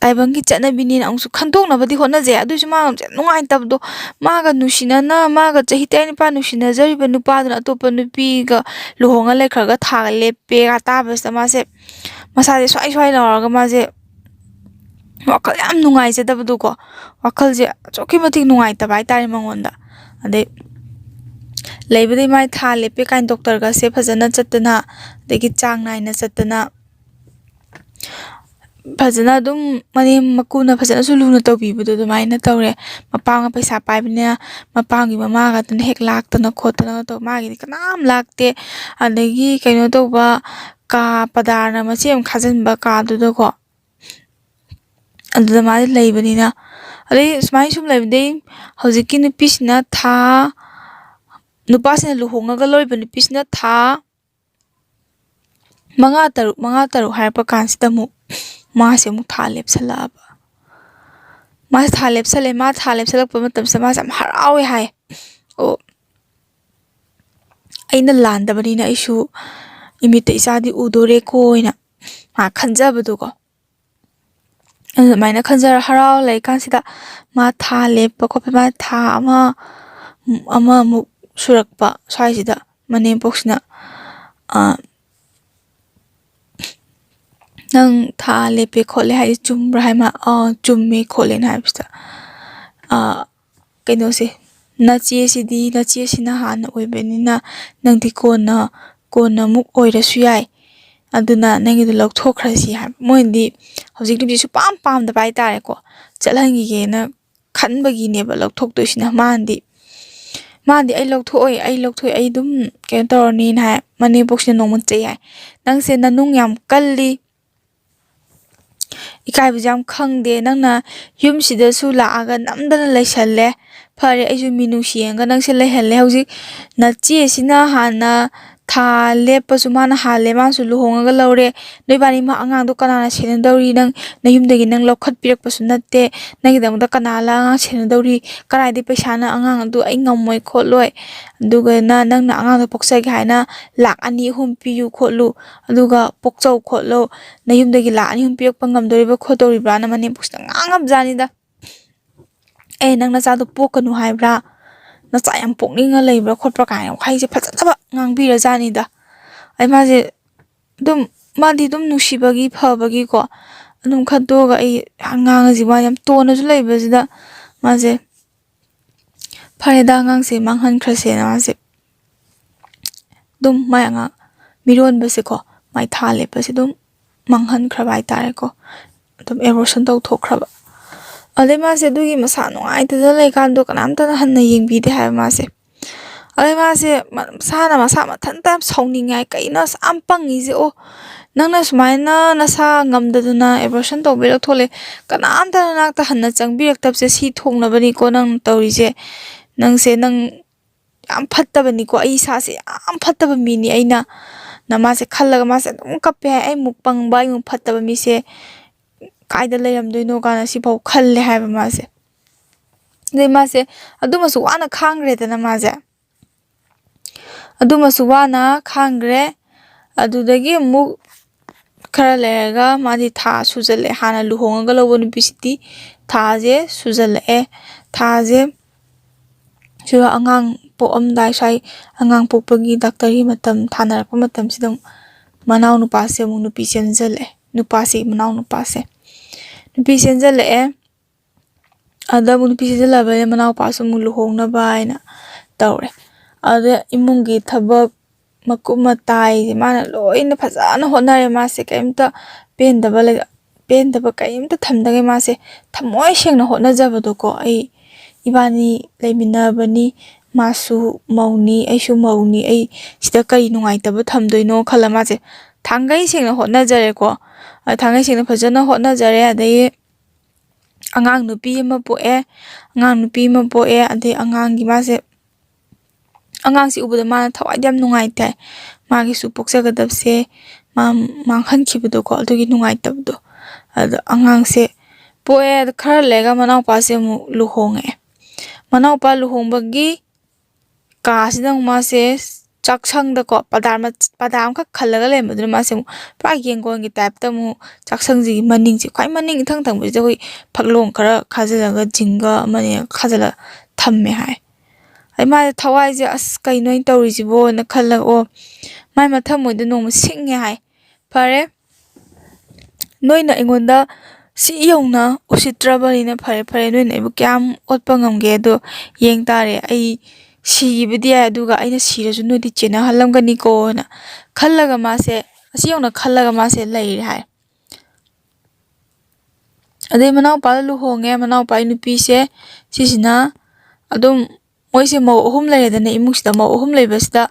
ꯇꯥꯏꯕꯪꯒꯤ ꯆꯠꯅꯕꯤꯅꯤꯅ ꯑꯃꯨꯛꯁꯨ ꯈꯟꯗꯣꯛꯅꯕꯗꯤ ꯍꯣꯠꯅꯖꯩ ꯑꯗꯨꯏꯁꯨ ꯃꯥꯒ ꯅꯨꯡꯉꯥꯏꯇꯕꯗꯣ ꯃꯥꯒ ꯅꯨꯡꯁꯤꯅꯅ ꯃꯥꯒ ꯆꯍꯤ 13 ꯅꯨꯡꯁꯤꯅꯖꯔꯤꯕ ꯅꯨꯄꯥꯗꯨꯅ ꯑꯇꯣꯞꯄ ꯅꯨꯄꯤꯒ ꯂꯨꯍꯣꯡꯉ ꯂꯩꯈ꯭ꯔꯒ ꯊꯥꯒ ꯂꯦꯞꯄꯦꯒ ꯇꯥꯕꯁꯤꯗ ꯃꯥꯁꯦ ꯃꯁꯥꯁꯦ ꯁ꯭ꯋꯥꯏ ꯁ꯭ꯋꯥꯏ ꯂꯥꯎꯔꯒ ꯃꯥꯁꯦ ꯋꯥꯈꯜ ꯌꯥꯝ ꯅꯨꯡꯉꯥꯏꯖꯗꯕꯗꯣꯀꯣ ꯋꯥꯈꯜꯁꯦ ꯑꯁꯨꯛꯀꯤ ꯃꯇꯤꯛ ꯅꯨꯡꯉꯥꯏꯇꯕ ꯍꯥꯏꯇꯥꯔꯦ ꯃꯉꯣꯟꯗ ꯑꯗꯩ ꯂꯩꯕꯗꯩ ꯃꯥꯏ ꯊꯥ ꯂꯦꯞꯄꯦ ꯀꯥꯏꯅ ꯗꯣꯛꯇꯔꯒꯁꯦ ꯐꯖꯅ ꯆꯠꯇꯅ ꯑꯗꯒꯤ ꯆꯥꯡ ꯅꯥꯏꯅ ꯆꯠꯇꯅ ꯐꯖꯅ ꯑꯗꯨꯝ ꯃꯅꯦꯝ ꯃꯀꯨꯅ ꯐꯖꯅꯁꯨ ꯂꯨꯅ ꯇꯧꯕꯤꯕꯗꯣ ꯑꯗꯨꯃꯥꯏꯅ ꯇꯧꯔꯦ ꯃꯄꯥꯡꯒ ꯄꯩꯁꯥ ꯄꯥꯏꯕꯅꯤꯅ ꯃꯄꯥꯡꯒꯤ ꯃꯃꯥꯒꯗꯨꯅ ꯍꯦꯛ ꯂꯥꯛꯇꯅ ꯈꯣꯠꯇꯅ ꯇꯧ ꯃꯥꯒꯤꯗꯤ ꯀꯅꯥꯝ ꯂꯥꯛꯇꯦ ꯑꯗꯒꯤ ꯀꯩꯅꯣ ꯇꯧꯕ ꯀꯥ ꯄꯗꯥꯔꯅ ꯃꯆꯦ ꯑꯃ ꯈꯥꯖꯤꯟꯕ ꯀꯥꯗꯨꯗꯀꯣ ꯑꯗꯨꯗ ꯃꯥꯁꯦ ꯂꯩꯕꯅꯤꯅ ꯑꯗꯩ ꯁꯨꯃꯥꯏꯅ ꯁꯨꯝ ꯂꯩꯕꯗꯩ ꯍꯧꯖꯤꯛꯀꯤ ꯅꯨꯄꯤꯁꯤꯅ ꯅꯨꯄꯥꯁꯤꯅ ꯂꯨꯍꯣꯡꯉꯒ ꯂꯧꯔꯤꯕ ꯅꯨꯄꯤꯁꯤꯅ ꯊꯥ 5 ꯍꯥꯏꯔꯛꯄ ꯀꯥꯟꯁꯤꯗ ꯑꯃꯨꯛ ꯃꯥꯁꯦ ꯑꯃꯨꯛ ꯊꯥ ꯂꯦꯞꯁꯜꯂꯛꯑꯕ ꯃꯥꯁꯦ ꯊꯥ ꯂꯦꯞꯁꯜꯂꯦ ꯃꯥ ꯊꯥ ꯂꯦꯞꯁꯜꯂꯛꯄ ꯃꯇꯝꯁꯤꯗ ꯃꯥꯁꯦ ꯌꯥꯝ ꯍꯔꯥꯎꯋꯦ ꯍꯥꯏ ꯑꯣ ꯑꯩꯅ ꯂꯥꯟꯗꯕꯅꯤꯅ ꯑꯩꯁꯨ ꯏꯃꯤꯠꯇ ꯏꯆꯥꯗꯤ ꯎꯗꯣꯔꯦꯀꯣ ꯑꯣꯏꯅ ꯃꯥ ꯈꯟꯖꯕꯗꯣꯀꯣ ꯑꯗꯨꯃꯥꯏꯅ ꯈꯟꯖꯔ ꯍꯔꯥꯎ ꯂꯩꯀꯥꯟꯁꯤꯗ ꯃꯥ ꯊꯥ ꯂꯦꯞꯄ ꯈꯣꯠꯄ ꯃꯥ ꯊꯥ ꯑꯃꯃꯨꯛ ꯁꯨꯔꯛꯄ ꯁ꯭ꯋꯥꯏꯁꯤꯗ ꯃꯅꯦꯝꯄꯣꯛꯁꯤꯅ ꯅꯪ ꯊꯥ ꯂꯦꯞꯄꯦ ꯈꯣꯠꯂꯦ ꯍꯥꯏꯗꯤ ꯆꯨꯝꯕ꯭ꯔꯥ ꯍꯥꯏ ꯃꯥ ꯆꯨꯝꯃꯦ ꯈꯣꯠꯂꯦꯅ ꯍꯥꯏꯕꯁꯤꯗ ꯀꯩꯅꯣꯁꯦ ꯅꯆꯦꯁꯤꯅ ꯍꯥꯟꯅ ꯑꯣꯏꯕꯅꯤꯅ ꯅꯪꯗꯤ ꯀꯣꯟꯅ ꯑꯃꯨꯛ ꯑꯣꯏꯔꯁꯨ ꯌꯥꯏ ꯑꯗꯨꯅ ꯅꯪꯒꯤꯗꯣ ꯂꯧꯊꯣꯛꯈ꯭ꯔꯁꯤ ꯍꯥꯏꯕ ꯃꯣꯏꯅꯗꯤ ꯍꯧꯖꯤꯛ ꯅꯨꯄꯤꯁꯨ ꯄꯥꯝꯗꯕ ꯍꯥꯏꯇꯥꯔꯦꯀꯣ ꯆꯠꯍꯟꯈꯤꯒꯦꯅ ꯈꯟꯕꯒꯤꯅꯦꯕ ꯂꯧꯊꯣꯛꯇꯣꯏꯁꯤꯅ ꯃꯥꯅꯗꯤ ꯑꯩ ꯂꯧꯊꯣꯛꯑꯣꯏ ꯑꯩ ꯑꯗꯨꯝ ꯀꯩꯅꯣ ꯇꯧꯔꯅꯤꯅ ꯍꯥꯏ ꯃꯅꯦꯝꯄꯣꯛꯁꯤꯅ ꯅꯣꯡꯃ ꯆꯩ ꯍꯥꯏ ꯅꯪꯁꯦ ꯅꯅꯨꯡ ꯌꯥꯝ ꯀꯜꯂꯤ ꯏꯀꯥꯏꯕꯁꯨ ꯌꯥꯝ ꯈꯪꯗꯦ ꯅꯪꯅ ꯌꯨꯝꯁꯤꯗꯁꯨ ꯂꯥꯛꯑꯒ ꯅꯝꯗꯅ ꯂꯩꯁꯜꯂꯦ ꯐꯔꯦ ꯑꯩꯁꯨ ꯃꯤꯅꯨꯡꯁꯤ ꯌꯦꯡꯉꯒ ꯅꯪꯁꯦ ꯂꯩꯍꯜꯂꯦ ꯍꯧꯖꯤꯛ ꯅꯆꯦꯁꯤꯅ ꯍꯥꯟꯅ ꯊꯥ ꯂꯦꯞꯄꯁꯨ ꯃꯥꯅ ꯍꯥꯜꯂꯦ ꯃꯥꯁꯨ ꯂꯨꯍꯣꯡꯉꯒ ꯂꯧꯔꯦ ꯅꯣꯏꯕꯥꯅꯤ ꯑꯉꯥꯡꯗꯣ ꯀꯅꯥꯅ ꯁꯦꯟꯅꯗꯧꯔꯤ ꯅꯪ ꯅꯌꯨꯝꯗꯒꯤ ꯅꯪ ꯂꯧꯈꯠꯄꯤꯔꯛꯄꯁꯨ ꯅꯠꯇꯦ ꯅꯪꯒꯤꯗꯃꯛꯇ ꯀꯅꯥ ꯑꯉꯥꯡ ꯁꯦꯟꯅꯗꯧꯔꯤ ꯀꯗꯥꯏꯗꯩ ꯄꯩꯁꯥꯅ ꯑꯉꯥꯡ ꯑꯗꯨ ꯑꯩ ꯉꯝꯃꯣꯏ ꯈꯣꯠꯂꯣꯏ ꯑꯗꯨꯒ ꯅꯪꯅ ꯑꯉꯥꯡꯗꯣ ꯄꯣꯛꯆꯒꯦ ꯍꯥꯏꯅ ꯂꯥꯛ 2-3 ꯄꯤꯌꯨ ꯈꯣꯠꯂꯨ ꯑꯗꯨꯒ ꯄꯣꯛꯆꯧ ꯈꯣꯠꯂꯨ ꯅꯌꯨꯝꯗꯒꯤ ꯂꯥꯛ 2-3 ꯄꯤꯔꯛꯄ ꯉꯝꯗꯣꯔꯤꯕ ꯈꯣꯠꯇꯧꯔꯤꯕ꯭ꯔꯥꯅ ꯃꯅꯦꯝꯄꯣꯛꯁꯤꯅ ꯉꯥꯡꯉꯕꯖꯥꯠꯅꯤꯗ ꯅꯪ ꯅꯆꯥꯗꯣ ꯄꯣꯛꯀꯅꯨ ꯍꯥꯏꯕ꯭ꯔꯥ ꯅꯆꯥ ꯌꯥꯝ ꯄꯣꯛꯅꯤꯡꯉ ꯂꯩꯕ꯭ꯔꯥ ꯈꯣꯠꯄ꯭ꯔꯥ ꯀꯥꯏꯅ ꯋꯥꯍꯩꯁꯦ ꯐꯖꯅꯕ ꯉꯥꯡꯕꯤꯔꯖꯥꯠꯅꯤꯗ ꯃꯥꯁꯦ ꯃꯥꯗꯤ ꯑꯗꯨꯝ ꯅꯨꯡꯁꯤꯕꯒꯤ ꯐꯕꯒꯤꯀꯣ ꯑꯗꯨꯝ ꯈꯟꯇꯣꯛꯑꯒ ꯑꯩ ꯑꯉꯥꯡꯁꯤ ꯃꯥ ꯌꯥꯝ ꯇꯣꯟꯅꯁꯨ ꯂꯩꯕꯁꯤꯗ ꯃꯥꯁꯦ ꯐꯔꯦꯗ ꯑꯉꯥꯡꯁꯦ ꯃꯥꯡꯍꯟꯈ꯭ꯔꯁꯦꯅ ꯃꯥꯁꯦ ꯑꯗꯨꯝ ꯃꯥꯏ ꯑꯉꯥꯡ ꯃꯤꯔꯣꯟꯕꯁꯦꯀꯣ ꯃꯥꯏ ꯊꯥ ꯂꯦꯞꯄꯁꯦ ꯑꯗꯨꯝ ꯃꯥꯡꯍꯟꯈ꯭ꯔꯕ ꯍꯥꯏꯇꯥꯔꯦꯀꯣ ꯑꯗꯨꯝ ꯑꯦꯕꯣꯔꯁꯟ ꯇꯧꯊꯣꯛꯈ꯭ꯔꯕ ꯑꯗꯩ ꯃꯥꯁꯦ ꯑꯗꯨꯒꯤ ꯃꯁꯥ ꯅꯨꯡꯉꯥꯏꯇꯗꯅ ꯂꯩꯀꯥꯟꯗꯣ ꯀꯅꯥꯝꯇꯅ ꯍꯟꯅ ꯌꯦꯡꯕꯤꯗꯦ ꯍꯥꯏꯕ ꯃꯥꯁꯦ ꯑꯗꯩ ꯃꯥꯁꯦ ꯃꯁꯥ ꯃꯊꯟꯇ ꯌꯥꯝ ꯁꯥꯎꯅꯤꯡꯉꯦ ꯍꯥꯏ ꯀꯩꯅꯣ ꯌꯥꯝ ꯄꯪꯉꯤꯁꯦ ꯅꯪꯅ ꯁꯨꯃꯥꯏꯅ ꯅꯁꯥ ꯉꯝꯗꯗꯅ ꯑꯦꯕꯣꯔꯁꯟ ꯇꯧꯕꯤꯔꯛ ꯊꯣꯛꯂꯦ ꯀꯅꯥꯝꯇ ꯅꯅꯥꯛꯇ ꯍꯟꯅ ꯆꯪꯕꯤꯔꯛꯇꯕꯁꯦ ꯁꯤ ꯊꯣꯡꯅꯕꯅꯤꯀꯣ ꯅꯪ ꯇꯧꯔꯤꯁꯦ ꯅꯪꯁꯦ ꯅꯪ ꯌꯥꯝ ꯐꯠꯇꯕꯅꯤꯀꯣ ꯑꯩ ꯏꯁꯥꯁꯦ ꯌꯥꯝ ꯐꯠꯇꯕ ꯃꯤꯅꯤ ꯑꯩꯅ ꯃꯥꯁꯦ ꯈꯜꯂꯒ ꯃꯥꯁꯦ ꯑꯗꯨꯝ ꯀꯞꯄꯦ ꯍꯥꯏ ꯑꯩꯃꯨꯛ ꯄꯪꯕ ꯑꯩꯃꯨꯛ ꯐꯠꯇꯕ ꯃꯤꯁꯦ ꯀꯥꯏꯗ ꯂꯩꯔꯝꯗꯣꯏꯅꯣ ꯀꯥꯟꯗ ꯁꯤꯐꯥꯎ ꯈꯜꯂꯦ ꯍꯥꯏꯕ ꯃꯥꯁꯦ ꯑꯗꯩ ꯃꯥꯁꯦ ꯑꯗꯨꯃꯁꯨ ꯋꯥꯅ ꯈꯥꯡꯈ꯭ꯔꯦꯗꯅ ꯃꯥꯁꯦ ꯑꯗꯨꯃꯁꯨ ꯋꯥꯅ ꯈꯥꯡꯈ꯭ꯔꯦ ꯑꯗꯨꯗꯒꯤ ꯑꯃꯨꯛ ꯈꯔ ꯂꯩꯔꯒ ꯃꯥꯗꯤ ꯊꯥ ꯁꯨꯖꯜꯂꯛꯑꯦ ꯍꯥꯟꯅ ꯂꯨꯍꯣꯡꯉꯒ ꯂꯧꯕ ꯅꯨꯄꯤꯁꯤꯗꯤ ꯊꯥꯁꯦ ꯁꯨꯖꯜꯂꯛꯑꯦ ꯊꯥꯁꯦ ꯁꯤꯗ ꯑꯉꯥꯡ ꯄꯣꯛꯑꯝꯗꯥꯏ ꯁ꯭ꯋꯥꯏ ꯑꯉꯥꯡ ꯄꯣꯛꯄꯒꯤ ꯗꯥꯛꯇꯔꯒꯤ ꯃꯇꯝ ꯊꯥꯅꯔꯛꯄ ꯃꯇꯝꯁꯤꯗ ꯃꯅꯥꯎ ꯅꯨꯄꯥꯁꯦ ꯑꯃꯨꯛ ꯅꯨꯄꯤ ꯆꯦꯟꯖꯜꯂꯛꯑꯦ ꯅꯨꯄꯥꯁꯤ ꯃꯅꯥꯎ ꯅꯨꯄꯥꯁꯦ ꯅꯨꯄꯤ ꯆꯦꯟꯖꯜꯂꯛꯑꯦ ꯑꯗ ꯑꯃꯨꯛ ꯅꯨꯄꯤ ꯆꯦꯟꯖꯜꯂꯛꯑꯕꯅꯤꯅ ꯃꯅꯥꯎꯄꯥꯁꯨ ꯑꯃꯨꯛ ꯂꯨꯍꯣꯡꯅꯕ ꯍꯥꯏꯅ ꯇꯧꯔꯦ ꯑꯗ ꯏꯃꯨꯡꯒꯤ ꯊꯕꯛ ꯃꯀꯨꯞ ꯃꯇꯥꯏꯁꯦ ꯃꯥꯅ ꯂꯣꯏꯅ ꯐꯖꯅ ꯍꯣꯠꯅꯔꯦ ꯃꯥꯁꯦ ꯀꯩꯝꯇ ꯄꯦꯟꯗꯕ ꯀꯩꯝꯇ ꯊꯝꯗꯒꯩ ꯃꯥꯁꯦ ꯊꯃꯣꯏ ꯁꯦꯡꯅ ꯍꯣꯠꯅꯖꯕꯗꯣꯀꯣ ꯑꯩ ꯏꯕꯥꯅꯤ ꯂꯩꯃꯤꯟꯅꯕꯅꯤ ꯃꯥꯁꯨ ꯃꯧꯅꯤ ꯑꯩꯁꯨ ꯃꯧꯅꯤ ꯑꯩ ꯁꯤꯗ ꯀꯔꯤ ꯅꯨꯡꯉꯥꯏꯇꯕ ꯊꯝꯗꯣꯏꯅꯣ ꯈꯜꯂ ꯃꯥꯁꯦ ꯊꯥꯡꯒꯩ ꯁꯦꯡꯅ ꯍꯣꯠꯅꯖꯔꯦꯀꯣ ꯊꯥꯡꯒꯩ ꯁꯦꯡꯅ ꯐꯖꯅ ꯍꯣꯠꯅꯖꯔꯦ ꯑꯗꯒꯤ ꯑꯉꯥꯡ ꯅꯨꯄꯤ ꯑꯃ ꯄꯣꯛꯑꯦ ꯑꯗꯩ ꯑꯉꯥꯡꯒꯤ ꯃꯥꯁꯦ ꯑꯉꯥꯡꯁꯤ ꯎꯕꯗ ꯃꯥꯅ ꯊꯋꯥꯏꯗ ꯌꯥꯝ ꯅꯨꯡꯉꯥꯏꯇꯦ ꯃꯥꯒꯤꯁꯨ ꯄꯣꯛꯆꯒꯗꯕꯁꯦ ꯃꯥ ꯃꯥꯡꯍꯟꯈꯤꯕꯗꯣꯀꯣ ꯑꯗꯨꯒꯤ ꯅꯨꯡꯉꯥꯏꯇꯕꯗꯣ ꯑꯗ ꯑꯉꯥꯡꯁꯦ ꯄꯣꯛꯑꯦ ꯑꯗ ꯈꯔ ꯂꯩꯔꯒ ꯃꯅꯥꯎꯄꯥꯁꯦ ꯑꯃꯨꯛ ꯂꯨꯍꯣꯡꯉꯛꯑꯦ ꯃꯅꯥꯎꯄꯥ ꯂꯨꯍꯣꯡꯕꯒꯤ ꯀꯥꯁꯤꯗ ꯑꯃꯨꯛ ꯃꯥꯁꯦ ꯆꯥꯛꯁꯪꯗꯀꯣ ꯄꯗꯥꯔ ꯑꯃꯈꯛ ꯈꯜꯂꯒ ꯂꯩꯔꯝꯕꯗꯨꯅ ꯃꯥꯁꯦ ꯑꯃꯨꯛ ꯄꯨꯔꯥ ꯌꯦꯡꯒꯣꯟꯒꯤ ꯇꯥꯏꯞꯇ ꯑꯃꯨꯛ ꯆꯥꯛꯁꯪꯁꯤꯒꯤ ꯃꯅꯤꯡꯁꯦ ꯈ꯭ꯋꯥꯏ ꯃꯅꯤꯡ ꯏꯊꯪ ꯊꯪꯕꯁꯤꯗ ꯑꯩꯈꯣꯏ ꯐꯛꯂꯣꯡ ꯈꯔ ꯈꯥꯖꯤꯜꯂꯒ ꯖꯤꯡꯒ ꯑꯃꯅꯦ ꯈꯥꯖꯤꯜꯂꯒ ꯊꯝꯃꯦ ꯍꯥꯏ ꯑꯩ ꯃꯥꯁꯦ ꯊꯋꯥꯏꯁꯦ ꯑꯁ ꯀꯩꯅꯣ ꯑꯩꯅ ꯇꯧꯔꯤꯁꯤꯕꯣꯅ ꯈꯜꯂꯒ ꯃꯥꯏ ꯃꯊꯪ ꯃꯣꯏꯗ ꯅꯣꯡꯃ ꯁꯤꯡꯉꯦ ꯍꯥꯏ ꯐꯔꯦ ꯅꯣꯏꯅ ꯑꯩꯉꯣꯟꯗ ꯁꯤ ꯌꯧꯅ ꯎꯁꯤꯠꯇ꯭ꯔꯕꯅꯤꯅ ꯐꯔꯦ ꯅꯣꯏꯅ ꯑꯩꯕꯨ ꯀꯌꯥꯝ ꯑꯣꯠꯄ ꯉꯝꯒꯦ ꯑꯗꯣ ꯌꯦꯡ ꯇꯥꯔꯦ ꯑꯩ ꯁꯤꯕꯗꯤ ꯌꯥꯏ ꯑꯗꯨꯒ ꯑꯩꯅ ꯁꯤꯔꯁꯨ ꯅꯣꯏꯗꯤ ꯆꯦꯟꯅꯍꯜꯂꯝꯒꯅꯤꯀꯣꯅ ꯈꯜꯂꯒ ꯃꯥꯁꯦ ꯑꯁꯤ ꯌꯧꯅ ꯈꯜꯂꯒ ꯃꯥꯁꯦ ꯂꯩꯔꯦ ꯍꯥꯏ ꯑꯗꯩ ꯃꯅꯥꯎꯄꯥꯗ ꯂꯨꯍꯣꯡꯉꯦ ꯃꯅꯥꯎꯄꯥꯒꯤ ꯅꯨꯄꯤꯁꯦ ꯁꯤꯁꯤꯅ ꯑꯗꯨꯝ ꯃꯣꯏꯁꯦ ꯃꯧ ꯑꯍꯨꯝ ꯂꯩꯔꯦꯗꯅ ꯏꯃꯨꯡꯁꯤꯗ ꯃꯧ ꯑꯍꯨꯝ ꯂꯩꯕꯁꯤꯗ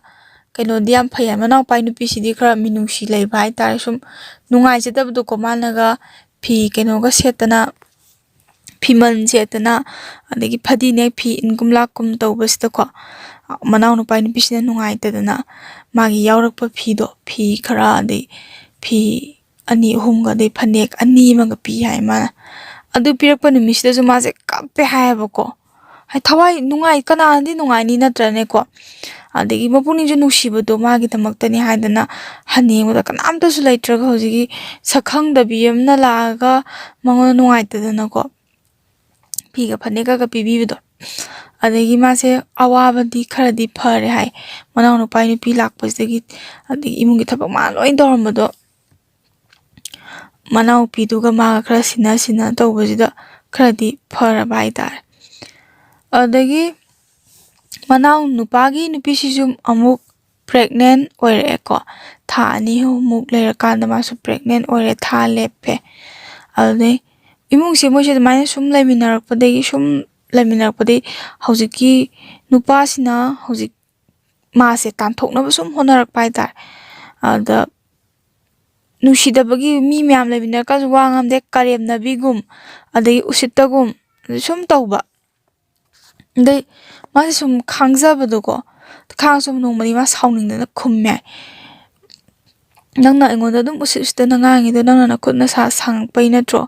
ꯀꯩꯅꯣꯗꯤ ꯌꯥꯝ ꯐꯩ ꯃꯅꯥꯎꯄꯥꯒꯤ ꯅꯨꯄꯤꯁꯤꯗꯤ ꯈꯔ ꯃꯤꯅꯨꯡꯁꯤ ꯂꯩꯕ ꯍꯥꯏꯇꯥꯔꯦ ꯁꯨꯝ ꯅꯨꯡꯉꯥꯏꯖꯗꯕꯗꯣꯀꯣ ꯃꯥꯅꯒ ꯐꯤ ꯀꯩꯅꯣꯒ ꯁꯦꯠꯇꯅ ꯐꯤꯃꯜ ꯁꯦꯠꯇꯅ ꯑꯗꯒꯤ ꯐꯗꯤꯅꯦꯛ ꯐꯤ ꯏꯟꯒꯨꯝ ꯂꯥꯛꯀꯨꯝ ꯇꯧꯕꯁꯤꯗꯀꯣ ꯃꯅꯥꯎ ꯅꯨꯄꯥ ꯅꯨꯄꯤꯁꯤꯅ ꯅꯨꯡꯉꯥꯏꯇꯗꯅ ꯃꯥꯒꯤ ꯌꯥꯎꯔꯛꯄ ꯐꯤꯗꯣ ꯐꯤ ꯈꯔ ꯑꯗꯩ ꯐꯤ ꯑꯅꯤ ꯑꯍꯨꯝꯒ ꯑꯗꯩ ꯐꯅꯦꯛ ꯑꯅꯤ ꯑꯃꯒ ꯄꯤ ꯍꯥꯏ ꯃꯥꯅ ꯑꯗꯨ ꯄꯤꯔꯛꯄ ꯅꯨꯃꯤꯠꯁꯤꯗꯁꯨ ꯃꯥꯁꯦ ꯀꯞꯄꯦ ꯍꯥꯏꯌꯦꯕꯀꯣ ꯊꯋꯥꯏ ꯅꯨꯡꯉꯥꯏ ꯀꯅꯥꯅꯗꯤ ꯅꯨꯡꯉꯥꯏꯅꯤ ꯅꯠꯇ꯭ꯔꯅꯦꯀꯣ ꯑꯗꯒꯤ ꯃꯄꯨꯛꯅꯤꯡꯁꯨ ꯅꯨꯡꯁꯤꯕꯗꯣ ꯃꯥꯒꯤꯗꯃꯛꯇꯅꯤ ꯍꯥꯏꯗꯅ ꯍꯟꯌꯦꯡꯕꯗ ꯀꯅꯥꯝꯇꯁꯨ ꯂꯩꯇ꯭ꯔꯒ ꯍꯧꯖꯤꯛꯀꯤ ꯁꯛꯈꯪꯗꯕꯤ ꯑꯃꯅ ꯂꯥꯛꯑꯒ ꯃꯉꯣꯟꯗ ꯅꯨꯡꯉꯥꯏꯇꯗꯅꯀꯣ ꯐꯤꯒ ꯐꯅꯦꯛꯀꯒ ꯄꯤꯕꯤꯕꯗꯣ ꯑꯗꯒꯤ ꯃꯥꯁꯦ ꯑꯋꯥꯕꯗꯤ ꯈꯔꯗꯤ ꯐꯔꯦ ꯍꯥꯏ ꯃꯅꯥꯎ ꯅꯨꯄꯥ ꯅꯨꯄꯤ ꯂꯥꯛꯄꯁꯤꯗꯒꯤ ꯑꯗꯒꯤ ꯏꯃꯨꯡꯒꯤ ꯊꯕꯛ ꯃꯥꯅ ꯂꯣꯏ ꯇꯧꯔꯝꯕꯗꯣ ꯃꯅꯥꯎꯄꯤꯗꯨꯒ ꯃꯥꯒ ꯈꯔ ꯁꯤꯟꯅ ꯇꯧꯕꯁꯤꯗ ꯈꯔꯗꯤ ꯐꯔꯕ ꯍꯥꯏꯇꯥꯔꯦ ꯑꯗꯒꯤ ꯃꯅꯥꯎ ꯅꯨꯄꯥꯒꯤ ꯅꯨꯄꯤꯁꯤꯁꯨ ꯑꯃꯨꯛ ꯄ꯭ꯔꯦꯒꯅꯦꯟ ꯑꯣꯏꯔꯛꯑꯦꯀꯣ ꯊꯥ ꯑꯅꯤ ꯑꯍꯨꯝꯃꯨꯛ ꯂꯩꯔꯀꯥꯟꯗ ꯃꯥꯁꯨ ꯄ꯭ꯔꯦꯒꯅꯦꯟ ꯑꯣꯏꯔꯦ ꯊꯥ ꯂꯦꯞꯄꯦ ꯑꯗꯨꯗꯩ ꯏꯃꯨꯡꯁꯦ ꯃꯣꯏꯁꯦ ꯑꯗꯨꯃꯥꯏꯅ ꯁꯨꯝ ꯂꯩꯃꯤꯟꯅꯔꯛꯄꯗꯒꯤ ꯍꯧꯖꯤꯛꯀꯤ ꯅꯨꯄꯥꯁꯤꯅ ꯍꯧꯖꯤꯛ ꯃꯥꯁꯦ ꯇꯥꯟꯊꯣꯛꯅꯕ ꯁꯨم ꯍꯣꯠꯅꯔꯛꯄ ꯍꯥꯏꯇꯥꯔꯦ ꯑꯗ ꯅꯨꯡꯁꯤꯗꯕꯒꯤ ꯃꯤ ꯃꯌꯥꯝ ꯂꯩꯃꯤꯟꯅꯔꯀꯥꯟꯁꯨ ꯋꯥ ꯉꯥꯡꯗꯦ ꯀꯔꯦꯝꯅꯕꯤꯒꯨꯝ ꯑꯗꯒꯤ ꯎꯁꯤꯠꯇꯒꯨꯝ ꯁꯨꯝ ꯇꯧꯕ ꯑꯗꯩ ꯃꯥꯁꯦ ꯁꯨꯝ ꯈꯥꯡꯖꯕꯗꯣꯀꯣ ꯁꯨꯝ ꯅꯣꯡꯃꯗꯤ ꯃꯥ ꯁꯥꯎꯅꯤꯡꯗꯅ ꯈꯨꯝꯃꯦ ꯅꯪꯅ ꯑꯩꯉꯣꯟꯗ ꯑꯗꯨꯝ ꯎꯁꯤꯠꯇꯅ ꯉꯥꯡꯉꯤꯗꯣ ꯅꯪꯅ ꯅꯈꯨꯠ ꯅꯁꯥ ꯁꯥꯡꯉꯛꯄꯩ ꯅꯠꯇ꯭ꯔꯣ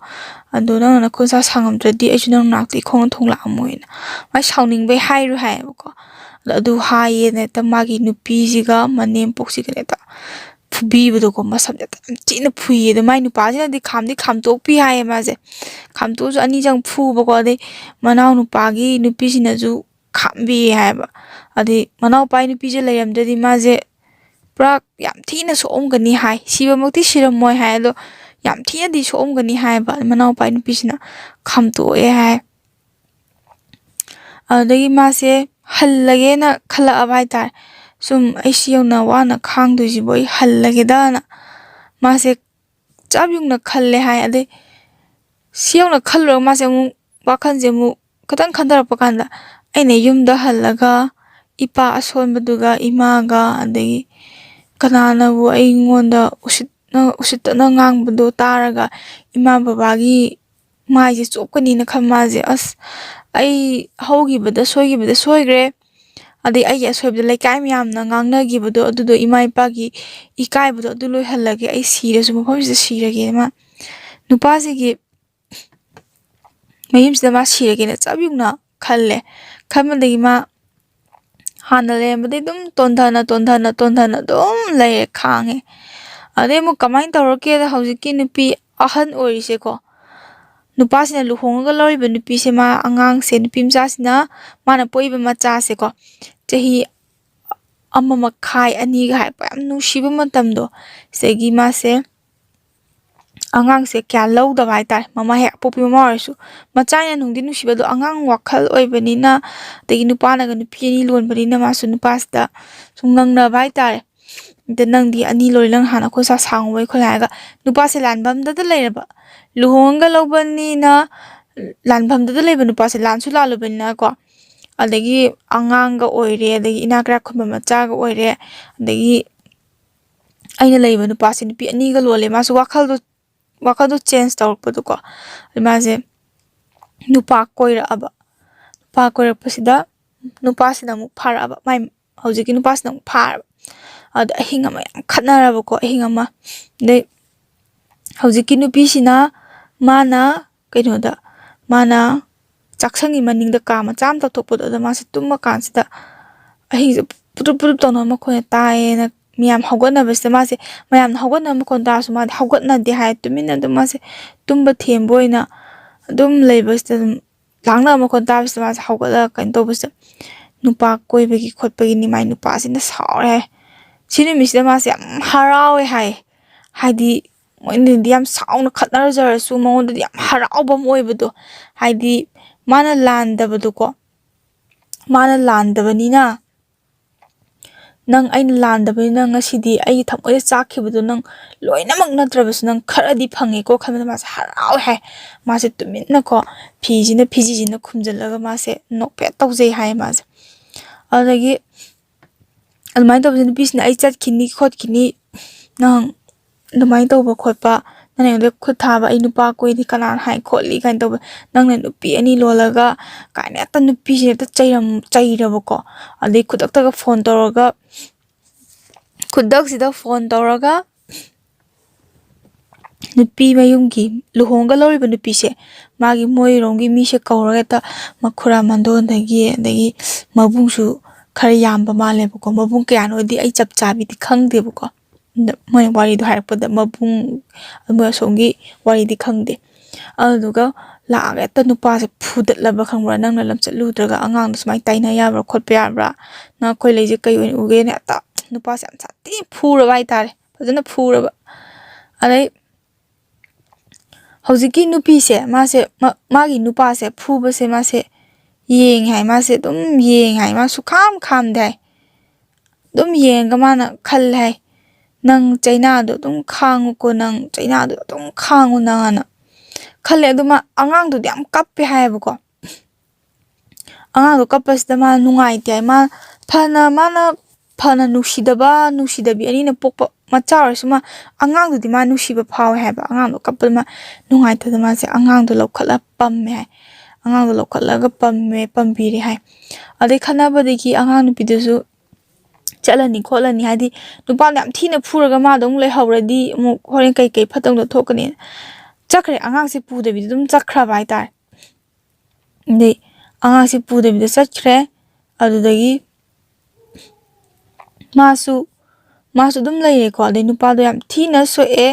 ꯑꯗꯣ ꯅꯪꯅ ꯅꯈꯨꯠ ꯅꯁꯥ ꯁꯥꯡꯉꯝꯗ꯭ꯔꯗꯤ ꯑꯩꯁꯨ ꯅꯪ ꯅꯥꯛꯇ ꯏꯈꯣꯡꯅ ꯊꯣꯡꯂꯛꯑꯝꯃꯣꯏꯅ ꯃꯥꯏ ꯁꯥꯎꯅꯤꯡꯕꯩ ꯍꯥꯏꯔꯣꯏ ꯍꯥꯏꯌꯦꯕꯀꯣ ꯑꯗꯨ ꯍꯥꯏꯌꯦꯅ ꯍꯦꯛꯇ ꯃꯥꯒꯤ ꯅꯨꯄꯤꯁꯤꯒ ꯃꯅꯦꯝꯄꯣꯛꯁꯤꯒꯅ ꯍꯦꯛꯇ ꯐꯨꯕꯤꯕꯗꯣꯀꯣ ꯃꯁꯝꯁꯦ ꯌꯥꯝ ꯊꯤꯅ ꯐꯨꯏꯌꯦ ꯑꯗꯣ ꯃꯥꯏ ꯅꯨꯄꯥꯁꯤꯅꯗꯤ ꯈꯥꯝꯇꯣꯛꯄꯤ ꯍꯥꯏꯌꯦ ꯃꯥꯁꯦ ꯈꯥꯝꯇꯣꯛꯑꯁꯨ ꯑꯅꯤꯖꯪ ꯐꯨꯕꯀꯣ ꯑꯗꯩ ꯃꯅꯥꯎ ꯅꯨꯄꯥꯒꯤ ꯅꯨꯄꯤꯁꯤꯅꯁꯨ ꯈꯥꯝꯕꯤꯌꯦ ꯍꯥꯏꯕ ꯑꯗꯩ ꯃꯅꯥꯎꯄꯥꯒꯤ ꯅꯨꯄꯤꯁꯦ ꯂꯩꯔꯝꯗ꯭ꯔꯗꯤ ꯃꯥꯁꯦ ꯄꯨꯔꯥ ꯌꯥꯝ ꯊꯤꯅ ꯁꯣꯛꯑꯝꯒꯅꯤ ꯍꯥꯏ ꯁꯤꯕꯃꯛꯇꯤ ꯁꯤꯔꯝꯃꯣꯏ ꯍꯥꯏ ꯑꯗꯣ ꯌꯥꯝ ꯊꯤꯅꯗꯤ ꯁꯣꯛꯑꯝꯒꯅꯤ ꯍꯥꯏꯕ ꯃꯅꯥꯎꯄꯥꯒꯤ ꯅꯨꯄꯤꯁꯤꯅ ꯈꯥꯝꯇꯣꯛꯑꯦ ꯍꯥꯏ ꯑꯗꯨꯗꯒꯤ ꯃꯥꯁꯦ ꯍꯜꯂꯒꯦꯅ ꯈꯜꯂꯛꯑꯕ ꯍꯥꯏꯇꯥꯔꯦ ꯁꯨꯝ ꯑꯩꯁꯤ ꯌꯧꯅ ꯋꯥꯅ ꯈꯥꯡꯗꯣꯏꯁꯤꯕꯨ ꯑꯩ ꯍꯜꯂꯒꯦꯗꯅ ꯃꯥꯁꯦ ꯆꯞ ꯌꯨꯡꯅ ꯈꯜꯂꯦ ꯍꯥꯏ ꯑꯗꯩ ꯁꯤ ꯌꯧꯅ ꯈꯜꯂꯨꯔꯒ ꯃꯥꯁꯦ ꯑꯃꯨꯛ ꯋꯥꯈꯜꯁꯦ ꯑꯃꯨꯛ ꯈꯤꯇꯪ ꯈꯟꯊꯔꯛꯄ ꯀꯥꯟꯗ ꯑꯩꯅ ꯌꯨꯝꯗ ꯍꯜꯂꯒ ꯏꯄꯥ ꯑꯁꯣꯟꯕꯗꯨꯒ ꯏꯃꯥꯒ ꯑꯗꯒꯤ ꯀꯅꯥꯅꯕꯨ ꯑꯩꯉꯣꯟꯗ ꯎꯁꯤꯠꯇꯅ ꯉꯥꯡꯕꯗꯣ ꯇꯥꯔꯒ ꯏꯃꯥ ꯕꯕꯥꯒꯤ ꯃꯥꯏꯁꯦ ꯆꯣꯞꯀꯅꯤꯅ ꯃꯥꯁꯦ ꯑꯁ ꯑꯩ ꯍꯧꯈꯤꯕꯗ ꯁꯣꯏꯈ꯭ꯔꯦ ꯑꯗꯩ ꯑꯩꯒꯤ ꯑꯁꯣꯏꯕꯗ ꯂꯩꯀꯥꯏ ꯃꯌꯥꯝꯅ ꯉꯥꯡꯅꯈꯤꯕꯗꯣ ꯑꯗꯨꯗꯣ ꯏꯃꯥ ꯏꯄꯥꯒꯤ ꯏꯀꯥꯏꯕꯗꯣ ꯑꯗꯨ ꯂꯣꯏꯍꯜꯂꯒꯦ ꯑꯩ ꯁꯤꯔꯁꯨ ꯃꯐꯝꯁꯤꯗ ꯁꯤꯔꯒꯦ ꯃꯥ ꯅꯨꯄꯥꯁꯤꯒꯤ ꯃꯌꯨꯝꯁꯤꯗ ꯃꯥ ꯁꯤꯔꯒꯦꯅ ꯆꯞ ꯌꯨꯡꯅ ꯈꯟꯕꯗꯒꯤ ꯃꯥ ꯍꯥꯟꯅ ꯂꯩꯔꯝꯕꯗꯩ ꯑꯗꯨꯝ ꯇꯣꯟꯊꯅ ꯑꯗꯨꯝ ꯂꯩꯔꯦ ꯈꯥꯡꯉꯦ ꯑꯗꯩ ꯑꯃꯨꯛ ꯀꯃꯥꯏꯅ ꯇꯧꯔꯛꯀꯦꯗ ꯍꯧꯖꯤꯛꯀꯤ ꯅꯨꯄꯤ ꯑꯍꯟ ꯑꯣꯏꯔꯤꯁꯦꯀꯣ ꯅꯨꯄꯥꯁꯤꯅ ꯂꯨꯍꯣꯡꯉꯒ ꯂꯧꯔꯤꯕ ꯅꯨꯄꯤꯁꯦ ꯃꯥ ꯑꯉꯥꯡꯁꯦ ꯅꯨꯄꯤ ꯃꯆꯥꯁꯤꯅ ꯃꯥꯅ ꯄꯣꯛꯏꯕ ꯃꯆꯥꯁꯦꯀꯣ ꯆꯍꯤ 1.5 2ꯒ ꯍꯥꯏꯔꯛꯄ ꯌꯥꯝ ꯅꯨꯡꯁꯤꯕ ꯃꯇꯝꯗꯣ ꯁꯤꯗꯒꯤ ꯃꯥꯁꯦ ꯑꯉꯥꯡꯁꯦ ꯀꯌꯥ ꯂꯧꯗꯕ ꯍꯥꯏꯇꯥꯔꯦ ꯃꯃꯥ ꯍꯦꯛ ꯄꯣꯛꯄꯤ ꯃꯃꯥ ꯑꯣꯏꯔꯁꯨ ꯃꯆꯥꯅ ꯅꯨꯡꯗꯤ ꯅꯨꯡꯁꯤꯕꯗꯣ ꯑꯉꯥꯡ ꯋꯥꯈꯜ ꯑꯣꯏꯕꯅꯤꯅ ꯑꯗꯒꯤ ꯅꯨꯄꯥꯅꯒ ꯅꯨꯄꯤ 2 ꯂꯣꯟꯕꯅꯤꯅ ꯃꯥꯁꯨ ꯅꯨꯄꯥꯁꯤꯗ ꯁꯨꯝ ꯉꯪꯅꯕ ꯍꯥꯏꯇꯥꯔꯦ ꯑꯗ ꯅꯪꯗꯤ 2 ꯂꯣꯏ ꯅꯪ ꯍꯥꯟꯅ ꯈꯨꯠ ꯁꯥ ꯁꯥꯡꯉꯨꯕꯩ ꯈꯣꯠꯂꯦ ꯍꯥꯏꯔꯒ ꯅꯨꯄꯥꯁꯦ ꯂꯥꯟꯐꯝꯗꯗ ꯂꯩꯔꯕ ꯂꯨꯍꯣꯡꯒ ꯂꯧꯕꯅꯤꯅ ꯂꯥꯟꯐꯝꯗꯨꯗ ꯂꯩꯕ ꯅꯨꯄꯥꯁꯦ ꯂꯥꯟꯁꯨ ꯂꯥꯜꯂꯨꯕꯅꯤꯅꯀꯣ ꯑꯗꯒꯤ ꯑꯉꯥꯡꯒ ꯑꯣꯏꯔꯦ ꯑꯗꯒꯤ ꯏꯅꯥꯛ ꯀꯩꯔꯥꯛ ꯈꯨꯟꯕ ꯃꯆꯥꯒ ꯑꯣꯏꯔꯦ ꯑꯗꯒꯤ ꯑꯩꯅ ꯂꯩꯕ ꯅꯨꯄꯥꯁꯦ ꯅꯨꯄꯤ 2ꯒ ꯂꯣꯜꯂꯦ ꯃꯥꯁꯨ ꯋꯥꯈꯜꯗꯣ ꯆꯦꯟꯖ ꯇꯧꯔꯛꯄꯗꯣꯀꯣ ꯃꯥꯁꯦ ꯅꯨꯄꯥ ꯀꯣꯏꯔꯛꯄꯁꯤꯗ ꯅꯨꯄꯥꯁꯤꯅ ꯑꯃꯨꯛ ꯐꯥꯔꯛꯑꯕ ꯃꯥꯏ ꯍꯧꯖꯤꯛꯀꯤ ꯅꯨꯄꯥꯁꯤꯅ ꯑꯃꯨꯛ ꯐꯥꯔꯕ ꯑꯗ ꯑꯍꯤꯡ ꯑꯃ ꯌꯥꯝ ꯈꯠꯅꯔꯕꯀꯣ ꯑꯍꯤꯡ ꯑꯃ ꯑꯗꯩ ꯍꯧꯖꯤꯛꯀꯤ ꯅꯨꯄꯤꯁꯤꯅ ꯃꯥꯅ ꯆꯥꯛꯁꯪꯒꯤ ꯃꯅꯤꯡꯗ ꯀꯥ ꯃꯆꯥ ꯑꯃ ꯇꯧꯊꯣꯛꯄꯗꯣ ꯑꯗ ꯃꯥꯁꯦ ꯇꯨꯝꯕ ꯀꯥꯟꯁꯤꯗ ꯑꯍꯤꯡꯁꯦ ꯄꯨꯗ꯭ꯔꯨꯞ ꯇꯧꯅꯕ ꯃꯈꯣꯟ ꯇꯥꯏꯌꯦꯅ ꯃꯤꯌꯥꯝ ꯍꯧꯒꯠꯅꯕꯁꯤꯗ ꯃꯥꯁꯦ ꯃꯌꯥꯝꯅ ꯍꯧꯒꯠꯅꯕ ꯃꯈꯣꯟ ꯇꯥꯔꯁꯨ ꯃꯥꯗꯤ ꯍꯧꯒꯠꯅꯗꯦ ꯍꯥꯏ ꯇꯨꯃꯤꯟꯅ ꯑꯗꯨꯝ ꯃꯥꯁꯦ ꯇꯨꯝꯕ ꯊꯦꯝꯕ ꯑꯣꯏꯅ ꯑꯗꯨꯝ ꯂꯩꯕꯁꯤꯗ ꯑꯗꯨꯝ ꯂꯥꯡꯅꯕ ꯃꯈꯣꯟ ꯇꯥꯕꯁꯤꯗ ꯃꯥꯁꯦ ꯍꯧꯒꯠꯂꯒ ꯀꯩꯅꯣ ꯇꯧꯕꯁꯤꯗ ꯅꯨꯄꯥ ꯀꯣꯏꯕꯒꯤ ꯈꯣꯠꯄꯒꯤꯅꯤ ꯃꯥꯏ ꯅꯨꯄꯥꯁꯤꯅ ꯁꯥꯎꯔꯦ ꯍꯥꯏ ꯁꯤ ꯅꯨꯃꯤꯠꯁꯤꯗ ꯃꯥꯁꯦ ꯌꯥꯝ ꯍꯔꯥꯎꯋꯦ ꯍꯥꯏ ꯍꯥꯏꯗꯤ ꯃꯣꯏꯅꯗꯤ ꯌꯥꯝ ꯁꯥꯎꯅ ꯈꯠꯅꯔꯖꯔꯁꯨ ꯃꯉꯣꯟꯗꯗꯤ ꯌꯥꯝ ꯍꯔꯥꯎꯕ ꯑꯃ ꯑꯣꯏꯕꯗꯣ ꯍꯥꯏꯗꯤ ꯃꯥꯅ ꯂꯥꯟꯗꯕꯅꯤꯅ ꯑꯩꯅ ꯂꯥꯟꯗꯕꯅꯤꯅ ꯉꯁꯤꯗꯤ ꯑꯩꯒꯤ ꯊꯃꯣꯏꯗ ꯆꯥꯛꯈꯤꯕꯗꯣ ꯅꯪ ꯂꯣꯏꯅꯃꯛ ꯅꯠꯇ꯭ꯔꯕꯁꯨ ꯅꯪ ꯈꯔꯗꯤ ꯐꯪꯉꯦꯀꯣ ꯈꯟꯕꯗ ꯃꯥꯁꯦ ꯍꯔꯥꯎꯋꯦ ꯍꯥꯏ ꯃꯥꯁꯦ ꯇꯨꯃꯤꯟꯅꯀꯣ ꯐꯤꯖꯤꯅ ꯈꯨꯝꯖꯤꯜꯂꯒ ꯃꯥꯁꯦ ꯅꯣꯛꯐꯦꯠ ꯇꯧꯖꯩ ꯍꯥꯏ ꯃꯥꯁꯦ ꯑꯗꯨꯗꯒꯤ ꯑꯗꯨꯃꯥꯏꯅ ꯇꯧꯕꯁꯦ ꯅꯨꯄꯤꯁꯤꯅ ꯑꯩ ꯆꯠꯈꯤꯅꯤ ꯈꯣꯠꯈꯤꯅꯤ ꯅꯪ ꯑꯗꯨꯃꯥꯏꯅ ꯇꯧꯕ ꯈꯣꯠꯄ ꯅꯪ ꯑꯩꯉꯣꯟꯗ ꯈꯨꯠ ꯊꯥꯕ ꯑꯩ ꯅꯨꯄꯥ ꯀꯣꯏꯗꯤ ꯀꯅꯥꯅ ꯍꯥꯏ ꯈꯣꯠꯂꯤ ꯀꯥꯏꯅ ꯇꯧꯕ ꯅꯪꯅ ꯅꯨꯄꯤ 2 ꯂꯣꯜꯂꯒ ꯀꯥꯏꯅ ꯍꯦꯛꯇ ꯅꯨꯄꯤꯁꯦ ꯍꯦꯛꯇ ꯆꯩꯔꯕꯀꯣ ꯑꯗꯩ ꯈꯨꯗꯛꯁꯤꯗ ꯐꯣꯟ ꯇꯧꯔꯒ ꯅꯨꯄꯤ ꯃꯌꯨꯝꯒꯤ ꯂꯨꯍꯣꯡꯒ ꯂꯧꯔꯤꯕ ꯅꯨꯄꯤꯁꯦ ꯃꯥꯒꯤ ꯃꯣꯏꯔꯣꯝꯒꯤ ꯃꯤꯁꯦ ꯀꯧꯔꯒ ꯍꯦꯛꯇ ꯃꯈꯨꯔꯥ ꯃꯟꯗꯣꯟꯗꯒꯤ ꯑꯗꯒꯤ ꯃꯕꯨꯡꯁꯨ ꯈꯔ ꯌꯥꯝꯕ ꯃꯥꯜꯂꯦꯕꯀꯣ ꯃꯕꯨꯡ ꯀꯌꯥꯅꯣꯗꯤ ꯑꯩ ꯆꯞ ꯆꯥꯕꯤꯗꯤ ꯈꯪꯗꯦꯕꯀꯣ ꯃꯣꯏ ꯋꯥꯔꯤꯗꯣ ꯍꯥꯏꯔꯛꯄꯗ ꯃꯕꯨꯡ ꯃꯣꯏ ꯑꯁꯣꯝꯒꯤ ꯋꯥꯔꯤꯗꯤ ꯈꯪꯗꯦ ꯑꯗꯨꯗꯨꯒ ꯂꯥꯛꯑꯒ ꯍꯦꯛꯇ ꯅꯨꯄꯥꯁꯦ ꯐꯨꯗꯠꯂꯕ ꯈꯪꯕ꯭ꯔꯥ ꯅꯪꯅ ꯂꯝꯆꯠꯂꯨꯗ꯭ꯔꯒ ꯑꯉꯥꯡꯗꯣ ꯁꯨꯃꯥꯏꯅ ꯇꯥꯏꯅ ꯌꯥꯕ꯭ꯔꯥ ꯈꯣꯠꯄ ꯌꯥꯕ꯭ꯔꯥ ꯅꯪ ꯑꯩꯈꯣꯏ ꯂꯩꯁꯦ ꯀꯩ ꯑꯣꯏꯅ ꯎꯒꯦꯅ ꯍꯦꯛꯇ ꯅꯨꯄꯥꯁꯦ ꯌꯥꯝ ꯁꯥꯊꯤ ꯐꯨꯔꯕ ꯍꯥꯏꯇꯥꯔꯦ ꯐꯖꯅ ꯐꯨꯔꯕ ꯑꯗꯩ ꯍꯧꯖꯤꯛꯀꯤ ꯅꯨꯄꯤꯁꯦ ꯃꯥꯒꯤ ꯅꯨꯄꯥꯁꯦ ꯐꯨꯕꯁꯦ ꯃꯥꯁꯦ ꯌꯦꯡꯉꯦ ꯍꯥꯏ ꯃꯥꯁꯦ ꯑꯗꯨꯝ ꯌꯦꯡꯉꯦ ꯍꯥꯏ ꯃꯥ ꯁꯨꯛꯈꯥꯝ ꯈꯥꯝꯗꯦ ꯍꯥꯏ ꯑꯗꯨꯝ ꯌꯦꯡꯉꯒ ꯃꯥꯅ ꯈꯜꯂꯦ ꯍꯥꯏ ꯅꯪ ꯆꯩꯅꯥꯗꯣ ꯑꯗꯨꯝ ꯈꯥꯡꯉꯨꯀꯣ ꯅꯪ ꯆꯩꯅꯥꯗꯣ ꯑꯗꯨꯝ ꯈꯥꯡꯉꯨ ꯅꯪ ꯈꯜꯂꯦ ꯑꯗꯨ ꯃꯥ ꯑꯉꯥꯡꯗꯨꯗꯤ ꯌꯥꯝ ꯀꯞꯄꯦ ꯍꯥꯏꯌꯦꯕꯀꯣ ꯑꯉꯥꯡꯗꯣ ꯀꯞꯄꯁꯤꯗ ꯃꯥ ꯅꯨꯡꯉꯥꯏꯇꯦ ꯍꯥꯏ ꯃꯥꯅ ꯐꯅ ꯅꯨꯡꯁꯤꯗꯕꯤ 2ꯅ ꯄꯣꯛꯄ ꯃꯆꯥ ꯑꯣꯏꯔꯁꯨ ꯑꯉꯥꯡꯗꯨꯗꯤ ꯃꯥ ꯅꯨꯡꯁꯤꯕ ꯐꯥꯎꯋꯦ ꯍꯥꯏꯕ ꯑꯉꯥꯡꯗꯣ ꯀꯞꯄꯗ ꯃꯥ ꯅꯨꯡꯉꯥꯏꯇꯗ ꯃꯥꯁꯦ ꯑꯉꯥꯡꯗꯣ ꯂꯧꯈꯠꯂꯒ ꯄꯝꯃꯦ ꯍꯥꯏ ꯑꯉꯥꯡꯗꯣ ꯂꯧꯈꯠꯂꯒ ꯄꯝꯕꯤꯔꯦ ꯍꯥꯏ ꯑꯗꯩ ꯈꯠꯅꯕꯗꯒꯤ ꯑꯉꯥꯡ ꯅꯨꯄꯤꯗꯨꯁꯨ ꯆꯠꯂꯅꯤ ꯈꯣꯠꯂꯅꯤ ꯍꯥꯏꯗꯤ ꯅꯨꯄꯥꯗꯣ ꯌꯥꯝ ꯊꯤꯅ ꯐꯨꯔꯒ ꯃꯥꯗꯣ ꯑꯃꯨꯛ ꯂꯩꯍꯧꯔꯗꯤ ꯑꯃꯨꯛ ꯍꯣꯔꯦꯟ ꯀꯩ ꯐꯠꯇꯕꯗꯣ ꯊꯣꯛꯀꯅꯤ ꯆꯠꯈ꯭ꯔꯦ ꯑꯉꯥꯡꯁꯦ ꯄꯨꯗꯕꯤꯗ ꯑꯗꯨꯝ ꯆꯠꯈ꯭ꯔꯕ ꯍꯥꯏꯇꯥꯔꯦ ꯑꯗꯩ ꯑꯉꯥꯡꯁꯦ ꯄꯨꯗꯕꯤꯗ ꯆꯠꯈ꯭ꯔꯦ ꯑꯗꯨꯗꯒꯤ ꯃꯥꯁꯨ ꯑꯗꯨꯝ ꯂꯩꯔꯦꯀꯣ ꯑꯗꯩ ꯅꯨꯄꯥꯗꯣ ꯌꯥꯝ ꯊꯤꯅ ꯁꯣꯛꯑꯦ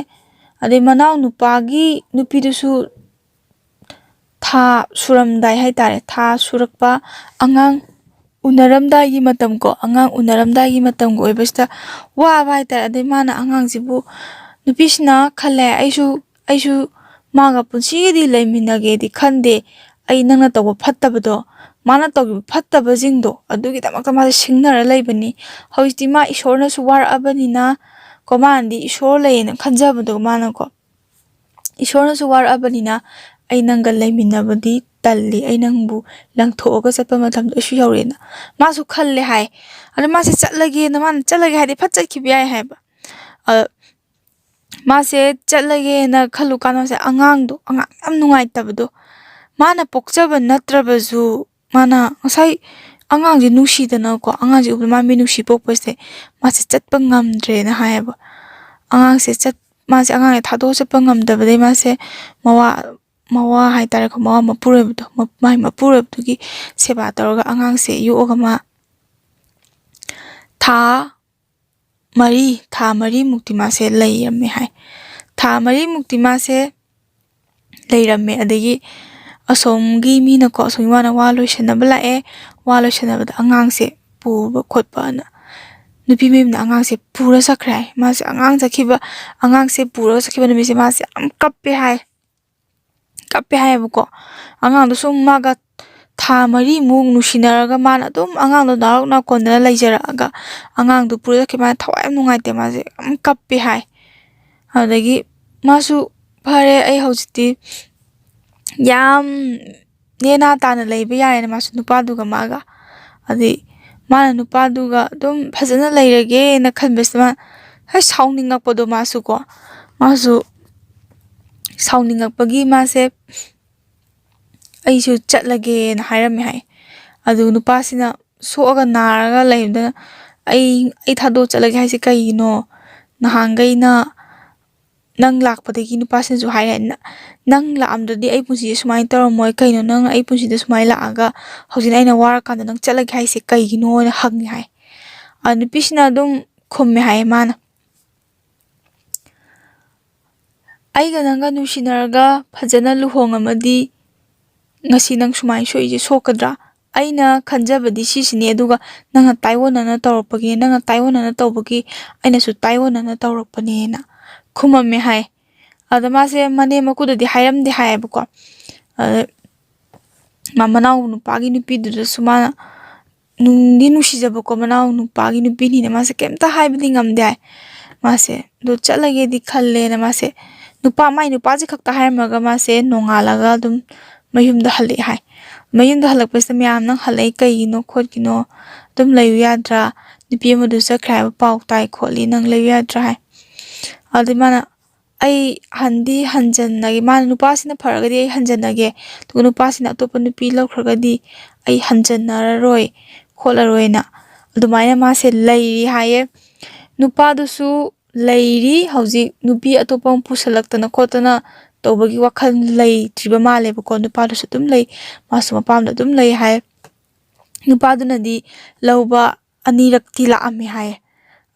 ꯑꯗꯩ ꯃꯅꯥꯎ ꯅꯨꯄꯥꯒꯤ ꯅꯨꯄꯤꯗꯨꯁꯨ ꯊꯥ ꯁꯨꯔꯝꯗꯥꯏ ꯍꯥꯏꯇꯥꯔꯦ ꯊꯥ ꯁꯨꯔꯛꯄ ꯑꯉꯥꯡ ꯎꯅꯔꯝꯗꯥꯏꯒꯤ ꯃꯇꯝꯒ ꯑꯣꯏꯕꯁꯤꯗ ꯋꯥꯕ ꯍꯥꯏꯇꯥꯔꯦ ꯑꯗꯩ ꯃꯥꯅ ꯑꯉꯥꯡꯁꯤꯕꯨ ꯅꯨꯄꯤꯁꯤꯅ ꯈꯜꯂꯦ ꯑꯩꯁꯨ ꯃꯥꯒ ꯄꯨꯟꯁꯤꯒꯤꯗꯤ ꯂꯩꯃꯤꯟꯅꯒꯦꯗꯤ ꯈꯟꯗꯦ ꯑꯩ ꯅꯪꯅ ꯇꯧꯕ ꯐꯠꯇꯕꯗꯣ ꯃꯥꯅ ꯇꯧꯈꯤꯕ ꯐꯠꯇꯕꯁꯤꯡꯗꯣ ꯑꯗꯨꯒꯤꯗꯃꯛꯇ ꯃꯥꯁꯦ ꯁꯤꯡꯅꯔ ꯂꯩꯕꯅꯤ ꯍꯧꯖꯤꯛꯇꯤ ꯃꯥ ꯏꯁꯣꯔꯅꯁꯨ ꯋꯥꯔꯛꯑꯕꯅꯤꯅ ꯃꯥꯅꯗꯤ ꯏꯁꯣꯔ ꯂꯩꯌꯦꯅ ꯈꯟꯖꯕꯗꯣ ꯃꯥꯅꯀꯣ ꯏꯁꯣꯔꯅꯁꯨ ꯋꯥꯔꯛꯑꯕꯅꯤ나 ꯑꯩ ꯅꯪꯒ ꯂꯩꯃꯤꯟꯅꯕꯗꯤ ꯇꯜꯂꯤ ꯑꯩ ꯅꯪꯕꯨ ꯂꯪꯊꯣꯛꯑꯒ ꯆꯠꯄ ꯃꯇꯝꯗ ꯑꯩꯁꯨ ꯌꯧꯔꯦꯅ ꯃꯥꯁꯨ ꯈꯜꯂꯦ ꯍꯥꯏ ꯑꯗ ꯃꯥꯁꯦ ꯆꯠꯂꯒꯦ ꯍꯥꯏꯗꯤ ꯐꯠ ꯆꯠꯈꯤꯕ ꯌꯥꯏ ꯍꯥꯏꯕ ꯃꯥꯁꯦ ꯆꯠꯂꯒꯦꯅ ꯈꯜꯂꯨꯀꯥꯟꯗ ꯃꯥꯁꯦ ꯑꯉꯥꯡ ꯌꯥꯝ ꯅꯨꯡꯉꯥꯏꯇꯕꯗꯣ ꯃꯥꯅ ꯄꯣꯛꯆꯕ ꯅꯠꯇ꯭ꯔꯕꯁꯨ ꯃꯥꯅ ꯉꯁꯥꯏ ꯑꯉꯥꯡꯁꯦ ꯅꯨꯡꯁꯤꯗꯅꯀꯣ ꯑꯉꯥꯡꯁꯦ ꯎꯕꯗ ꯃꯥ ꯃꯤꯅꯨꯡꯁꯤ ꯄꯣꯛꯄꯁꯦ ꯃꯥꯁꯦ ꯆꯠꯄ ꯉꯝꯗ꯭ꯔꯦꯅ ꯍꯥꯏꯌꯦꯕ ꯃꯥꯁꯦ ꯑꯉꯥꯡꯁꯦ ꯊꯥꯗꯣꯛꯑ ꯆꯠꯄ ꯉꯝꯗꯕꯗꯩ ꯃꯥꯁꯦ ꯃꯋꯥ ꯍꯥꯏꯇꯥꯔꯦꯀꯣ ꯃꯋꯥ ꯃꯄꯨꯔꯣꯏꯕꯗꯣ ꯃꯥꯒꯤ ꯃꯄꯨꯔꯣꯏꯕꯗꯨꯒꯤ ꯁꯦꯕꯥ ꯇꯧꯔꯒ ꯑꯉꯥꯡꯁꯦ ꯌꯣꯛꯑꯒ ꯃꯥ ꯊꯥ ꯃꯔꯤꯃꯨꯛꯇꯤ ꯃꯥꯁꯦ ꯂꯩꯔꯝꯃꯦ ꯍꯥꯏ ꯊꯥ ꯃꯔꯤꯃꯨꯛꯇꯤ ꯃꯥꯁꯦ ꯂꯩꯔꯝꯃꯦ ꯑꯗꯒꯤ ꯑꯁꯣꯝꯒꯤ ꯃꯤꯅꯀꯣ ꯑꯁꯣꯝꯒꯤ ꯃꯥꯅ ꯋꯥ ꯂꯣꯏꯁꯟꯅꯕ ꯂꯥꯛꯑꯦ ꯋꯥ ꯂꯣꯏꯁꯟꯅꯕꯗ ꯑꯉꯥꯡꯁꯦ ꯄꯨꯕ ꯈꯣꯠꯄꯅ ꯅꯨꯄꯤ ꯃꯌꯨꯝꯅ ꯑꯉꯥꯡꯁꯦ ꯄꯨꯔ ꯆꯠꯈ꯭ꯔꯦ ꯍꯥꯏ ꯃꯥꯁꯦ ꯑꯉꯥꯡꯁꯦ ꯄꯨꯔꯒ ꯆꯠꯈꯤꯕ ꯅꯨꯃꯤꯠꯁꯦ ꯃꯥꯁꯦ ꯌꯥꯝ ꯀꯞꯄꯦ ꯍꯥꯏꯌꯦꯕꯀꯣ ꯑꯉꯥꯡꯗꯣ ꯁꯨꯝ 마가 ꯊꯥ ꯃꯔꯤꯃꯨꯛ ꯅꯨꯡꯁꯤꯅꯔꯒ ꯃꯥꯅ ꯑꯗꯨꯝ ꯑꯉꯥꯡꯗꯣ ꯅꯥꯔꯛ ꯅꯥꯀꯣꯟꯗꯅ ꯂꯩꯖꯔꯛꯑꯒ ꯑꯉꯥꯡꯗꯣ ꯄꯨꯔ ꯆꯠꯈꯤ ꯃꯥꯅ ꯊꯋꯥꯏ ꯌꯥꯝ ꯅꯨꯡꯉꯥꯏꯇꯦ ꯃꯥꯁꯦ ꯌꯥꯝ ꯀꯞꯄꯦ ꯍꯥꯏ ꯑꯗꯒꯤ ꯃꯥꯁꯨ ꯐꯔꯦ ꯑꯩ ꯍꯧꯖꯤꯛꯇꯤ ꯌꯥꯝ ꯅꯦꯅꯥ ꯇꯥꯅ ꯂꯩꯕ ꯌꯥꯔꯦꯅ ꯃꯥꯁꯨ ꯅꯨꯄꯥꯗꯨꯒ ꯃꯥꯒ ꯑꯗꯩ ꯃꯥꯅ ꯅꯨꯄꯥꯗꯨꯒ ꯑꯗꯨꯝ ꯐꯖꯅ ꯂꯩꯔꯒꯦꯅ ꯈꯟꯕꯁꯤꯗ ꯃꯥ ꯁꯥꯎꯅꯤꯡꯉꯛꯄꯗꯣ ꯃꯥꯁꯨ ꯁꯥꯎꯅꯤꯡꯉꯛꯄꯒꯤ ꯃꯥꯁꯦ ꯑꯩꯁꯨ ꯆꯠꯂꯒꯦꯅ ꯍꯥꯏꯔꯝꯃꯦ ꯍꯥꯏ ꯑꯗꯨ ꯅꯨꯄꯥꯁꯤꯅ ꯁꯣꯛꯑꯒ ꯅꯥꯔꯒ ꯂꯩꯕꯗꯨꯅ ꯑꯩ ꯊꯥꯗꯣꯛ ꯆꯠꯂꯒꯦ ꯍꯥꯏꯁꯦ ꯀꯩꯒꯤꯅꯣ ꯅꯍꯥꯟꯈꯩꯅ ꯅꯪ ꯂꯥꯛꯄꯗꯒꯤ ꯅꯨꯄꯥꯁꯤꯅꯁꯨ ꯍꯥꯏꯔꯦ ꯅꯪ ꯂꯥꯛꯑꯝꯗ꯭ꯔꯗꯤ ꯑꯩ ꯄꯨꯟꯁꯤꯁꯦ ꯁꯨꯃꯥꯏꯅ ꯇꯧꯔꯝꯃꯣꯏ ꯀꯩꯅꯣ ꯅꯪ ꯑꯩ ꯄꯨꯟꯁꯤꯗ ꯁꯨꯃꯥꯏꯅ ꯂꯥꯛꯑꯒ ꯍꯧꯖꯤꯛ ꯑꯩꯅ ꯋꯥꯔꯀꯥꯟꯗ ꯅꯪ ꯆꯠꯂꯒꯦ ꯍꯥꯏꯁꯦ ꯀꯩꯒꯤꯅꯣꯅ ꯍꯪꯉꯦ ꯍꯥꯏ ꯅꯨꯄꯤꯁꯤꯅ ꯑꯗꯨꯝ ꯈꯨꯝꯃꯦ ꯍꯥꯏꯌꯦ ꯃꯥꯅ ꯑꯩꯒ ꯅꯪꯒ ꯅꯨꯡꯁꯤꯅꯔꯒ ꯐꯖꯅ ꯂꯨꯍꯣꯡꯉꯝꯃꯗꯤ ꯉꯁꯤ ꯅꯪ ꯁꯨꯃꯥꯏꯅ ꯁꯣꯛꯏꯁꯦ ꯁꯣꯛꯀꯗ꯭ꯔꯥ ꯑꯩꯅ ꯈꯟꯖꯕꯗꯤ ꯁꯤꯁꯤꯅꯦ ꯑꯗꯨꯒ ꯅꯪꯅ ꯇꯥꯏꯑꯣꯟꯅꯅ ꯇꯧꯔꯛꯄꯒꯤ ꯅꯪꯅ ꯇꯥꯏꯑꯣꯟꯅꯅ ꯇꯧꯕꯒꯤ ꯑꯩꯅꯁꯨ ꯇꯥꯏꯑꯣꯟꯅꯅ ꯇꯧꯔꯛꯄꯅꯦꯅ ꯈꯨꯝꯃꯝꯃꯦ ꯍꯥꯏ ꯑꯗ ꯃꯥꯁꯦ ꯃꯅꯦꯝ ꯃꯀꯨꯗꯗꯤ ꯍꯥꯏꯔꯝꯗꯦ ꯍꯥꯏꯌꯦꯕꯀꯣ ꯑꯗ ꯃꯅꯥꯎ ꯅꯨꯄꯥꯒꯤ ꯅꯨꯄꯤꯗꯨꯗꯁꯨ ꯃꯥꯅ ꯅꯨꯡꯗꯤ ꯅꯨꯡꯁꯤꯖꯕꯀꯣ ꯃꯅꯥꯎ ꯅꯨꯄꯥꯒꯤ ꯅꯨꯄꯤꯅꯤꯅ ꯃꯥꯁꯦ ꯀꯩꯝꯇ ꯍꯥꯏꯕꯗꯤ ꯉꯝꯗꯦ ꯍꯥꯏ ꯃꯥꯁꯦ ꯑꯗꯨ ꯆꯠꯂꯒꯦꯗꯤ ꯈꯜꯂꯦꯅ ꯃꯥꯁꯦ ꯃꯥꯏ ꯅꯨꯄꯥꯁꯦ ꯈꯛꯇ ꯍꯥꯏꯔꯝꯃꯒ ꯃꯥꯁꯦ ꯅꯣꯡꯉꯥꯜꯂꯒ ꯑꯗꯨꯝ ꯃꯌꯨꯝꯗ ꯍꯜꯂꯛꯑꯦ ꯍꯥꯏ ꯃꯌꯨꯝꯗ ꯍꯜꯂꯛꯄꯁꯤꯗ ꯃꯌꯥꯝ ꯅꯪ ꯍꯜꯂꯛꯏ ꯀꯩꯒꯤꯅꯣ ꯈꯣꯠꯀꯤꯅꯣ ꯑꯗꯨꯝ ꯂꯩꯌꯨ ꯌꯥꯗ꯭ꯔꯥ ꯅꯨꯄꯤ ꯑꯃꯗꯨ ꯆꯠꯈ꯭ꯔꯦ ꯍꯥꯏꯕ ꯄꯥꯎ ꯇꯥꯏ ꯈꯣꯠꯂꯤ ꯅꯪ ꯂꯩꯌꯨ ꯌꯥꯗ꯭ꯔꯥ ꯍꯥꯏ ꯑꯗꯨꯗꯩ ꯃꯥꯅ ꯑꯩ hꯟꯖꯟꯅꯒꯦ ꯃꯥꯅ ꯅꯨꯄꯥꯁꯤꯅ ꯐꯔꯒꯗꯤ ꯑꯩ hꯟꯖꯟꯅꯒꯦ ꯑꯗꯨꯒ ꯅꯨꯄꯥꯁꯤꯅ ꯑꯇꯣꯞꯄ ꯅꯨꯄꯤ ꯂꯧꯈ꯭ꯔꯒꯗꯤ ꯑꯩ hꯟꯖꯟꯅꯔꯔꯣꯏ ꯈꯣꯠꯂꯔꯣꯏꯅ ꯑꯗꯨꯃꯥꯏꯅ ꯃꯥꯁꯦ ꯂꯩꯔꯤ ꯍꯥꯏꯌꯦ ꯅꯨꯄꯥꯗꯨꯁꯨ ꯂꯩꯔꯤ ꯍꯧꯖꯤꯛ ꯅꯨꯄꯤ ꯑꯇꯣꯞꯄ ꯑꯃ ꯄꯨꯁꯜꯂꯛꯇꯅ ꯈꯣꯠꯇꯅ ꯇꯧꯕꯒꯤ ꯋꯥꯈꯜ ꯂꯩꯇ꯭ꯔꯤꯕ ꯃꯥꯜꯂꯦꯕꯀꯣ ꯅꯨꯄꯥꯗꯨꯁꯨ ꯑꯗꯨꯝ ꯂꯩ ꯃꯥꯁꯨ ꯃꯄꯥꯝꯗ ꯑꯗꯨꯝ ꯂꯩ ꯍꯥꯏ ꯅꯨꯄꯥꯗꯨꯅꯗꯤ ꯂꯧꯕ ꯑꯅꯤꯔꯛꯇꯤ ꯂꯥꯛꯑꯝꯃꯦ ꯍꯥꯏꯌꯦ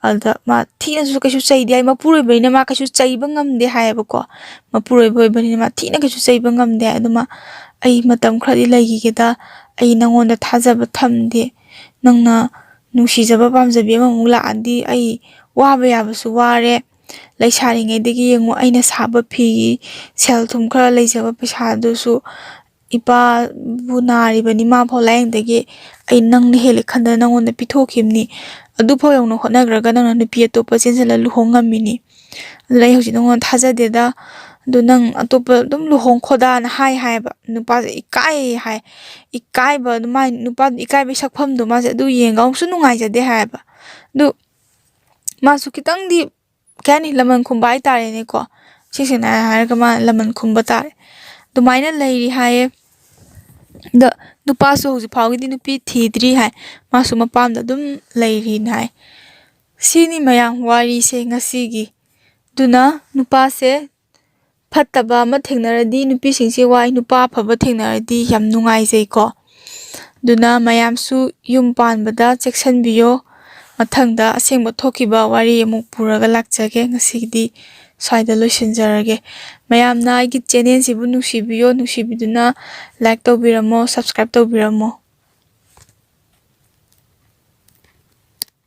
ꯑꯗꯨꯗ ꯃꯥ ꯊꯤꯅꯁꯨ ꯀꯩꯁꯨ ꯆꯩꯗꯦ ꯍꯥꯏ ꯃꯄꯨꯔꯣꯏꯕꯅꯤꯅ ꯃꯥ ꯀꯩꯁꯨ ꯆꯩꯕ ꯉꯝꯗꯦ ꯍꯥꯏꯌꯦꯕꯀꯣ ꯃꯄꯨꯔꯣꯏꯕ ꯑꯣꯏꯕꯅꯤꯅ ꯃꯥ ꯊꯤꯅ ꯀꯩꯁꯨ ꯆꯩꯕ ꯉꯝꯗꯦ ꯍꯥꯏ ꯑꯗꯨꯃ ꯑꯩ ꯃꯇꯝ ꯈꯔꯗꯤ ꯂꯩꯈꯤꯒꯦꯗ ꯑꯩ ꯅꯪꯉꯣꯟꯗ ꯊꯥꯖꯕ ꯊꯝꯗꯦ ꯅꯪꯅ ꯅꯨꯡꯁꯤꯖꯕ ꯄꯥꯝꯖꯕꯤ ꯑꯃꯃꯨꯛ ꯂꯥꯛꯑꯗꯤ ꯑꯩ ꯋꯥꯕ ꯌꯥꯕꯁꯨ ꯋꯥꯔꯦ ꯂꯩꯁꯥꯔꯤꯉꯩꯗꯒꯤ ꯌꯦꯡꯉꯨ ꯑꯩꯅ ꯁꯥꯕ ꯐꯤꯒꯤ ꯁꯦꯜ ꯊꯨꯝ ꯈꯔ ꯂꯩꯖꯕ ꯄꯩꯁꯥꯗꯨꯁꯨ ꯏꯄꯥꯕꯨ ꯅꯥꯔꯤꯕꯅꯤ ꯃꯥꯐꯥꯎ ꯂꯥꯏꯌꯦꯡꯗꯒꯤ ꯑꯩ ꯅꯪꯅ ꯍꯦꯜꯂꯦ ꯈꯟꯗꯅ ꯅꯪꯉꯣꯟꯗ ꯄꯤꯊꯣꯛꯈꯤꯕꯅꯤ ꯑꯗꯨꯐꯥꯎ ꯌꯧꯅ ꯍꯣꯠꯅꯈ꯭ꯔꯒ ꯅꯪꯅ ꯅꯨꯄꯤ ꯑꯇꯣꯞꯄ ꯆꯦꯟꯁꯤꯜꯂ ꯂꯨꯍꯣꯡ ꯉꯝꯃꯤꯅꯤ ꯑꯗꯨꯅ ꯑꯩ ꯍꯧꯖꯤꯛ ꯅꯪꯉꯣꯟꯗ ꯊꯥꯖꯗꯦꯗ ꯑꯗꯨ ꯅꯪ ꯑꯇꯣꯞꯄ ꯑꯗꯨꯝ ꯂꯨꯍꯣꯡꯈꯣꯗꯥꯅ ꯍꯥꯏꯌꯦꯕ ꯅꯨꯄꯥꯁꯦ ꯏꯀꯥꯏ ꯍꯥꯏ ꯏꯀꯥꯏꯕ ꯑꯗꯨꯃꯥꯏꯅ ꯅꯨꯄꯥꯗꯨ ꯏꯀꯥꯏꯕꯒꯤ ꯁꯛꯐꯝꯗꯣ ꯃꯥꯁꯦ ꯑꯗꯨ ꯌꯦꯡꯒ ꯑꯃꯨꯛꯁꯨ ꯅꯨꯡꯉꯥꯏꯖꯗꯦ ꯍꯥꯏꯌꯦꯕ ꯑꯗꯨ ꯃꯥꯁꯨ ꯈꯤꯇꯪꯗꯤ ꯀꯩ ꯍꯥꯏꯅꯤ ꯂꯃꯟ ꯈꯨꯝꯕ ꯍꯥꯏꯇꯥꯔꯦꯅꯦꯀꯣ ꯁꯦꯡꯅ ꯍꯥꯏꯔꯒ ꯃꯥ ꯂꯃꯟ ꯈꯨꯝꯕ ꯇꯥꯔꯦ ꯑꯗꯨꯃꯥꯏꯅ ꯂꯩꯔꯤ ꯍꯥꯏꯌꯦ ꯑꯗ ꯅꯨꯄꯥꯁꯨ ꯍꯧꯖꯤꯛ ꯐꯥꯎꯒꯤꯗꯤ ꯅꯨꯄꯤ ꯊꯤꯗ꯭ꯔꯤ ꯍꯥꯏ ꯃꯥꯁꯨ ꯃꯄꯥꯝꯗ ꯑꯗꯨꯝ ꯂꯩꯔꯤꯅ ꯍꯥꯏ ꯁꯤꯅꯤ ꯃꯌꯥꯝ ꯋꯥꯔꯤꯁꯦ ꯉꯁꯤꯒꯤ ꯑꯗꯨꯅ ꯅꯨꯄꯥꯁꯦ ꯐꯠꯇꯕ ꯑꯃ ꯊꯦꯡꯅꯔꯗꯤ ꯅꯨꯄꯤꯁꯤꯡꯁꯦ ꯋꯥꯏ ꯅꯨꯄꯥ ꯑꯐꯕ ꯊꯦꯡꯅꯔꯗꯤ ꯌꯥꯝ ꯅꯨꯡꯉꯥꯏꯖꯩꯀꯣ ꯑꯗꯨꯅ ꯃꯌꯥꯝꯁꯨ ꯌꯨꯝ ꯄꯥꯟꯕꯗ ꯆꯦꯛꯁꯤꯟꯕꯤꯌꯣ ꯃꯊꯪꯗ ꯑꯁꯦꯡꯕ ꯊꯣꯛꯈꯤꯕ ꯋꯥꯔꯤ ꯑꯃꯨꯛ ꯄꯨꯔꯒ ꯂꯥꯛꯆꯒꯦ ꯉꯁꯤꯒꯤꯗꯤ ꯁ꯭ꯋꯥꯏꯗ ꯂꯣꯏꯁꯤꯟꯖꯔꯒꯦ ꯃꯌꯥꯝꯅ ꯑꯩꯒꯤ ꯆꯦꯅꯦꯜꯁꯤꯕꯨ ꯅꯨꯡꯁꯤꯕꯤꯌꯣ ꯅꯨꯡꯁꯤꯕꯤꯗꯨꯅ ꯂꯥꯏꯛ ꯇꯧꯕꯤꯔꯝꯃꯣ ꯁꯕꯁꯀ꯭ꯔꯥꯏꯕ ꯇꯧꯕꯤꯔꯝꯃꯣ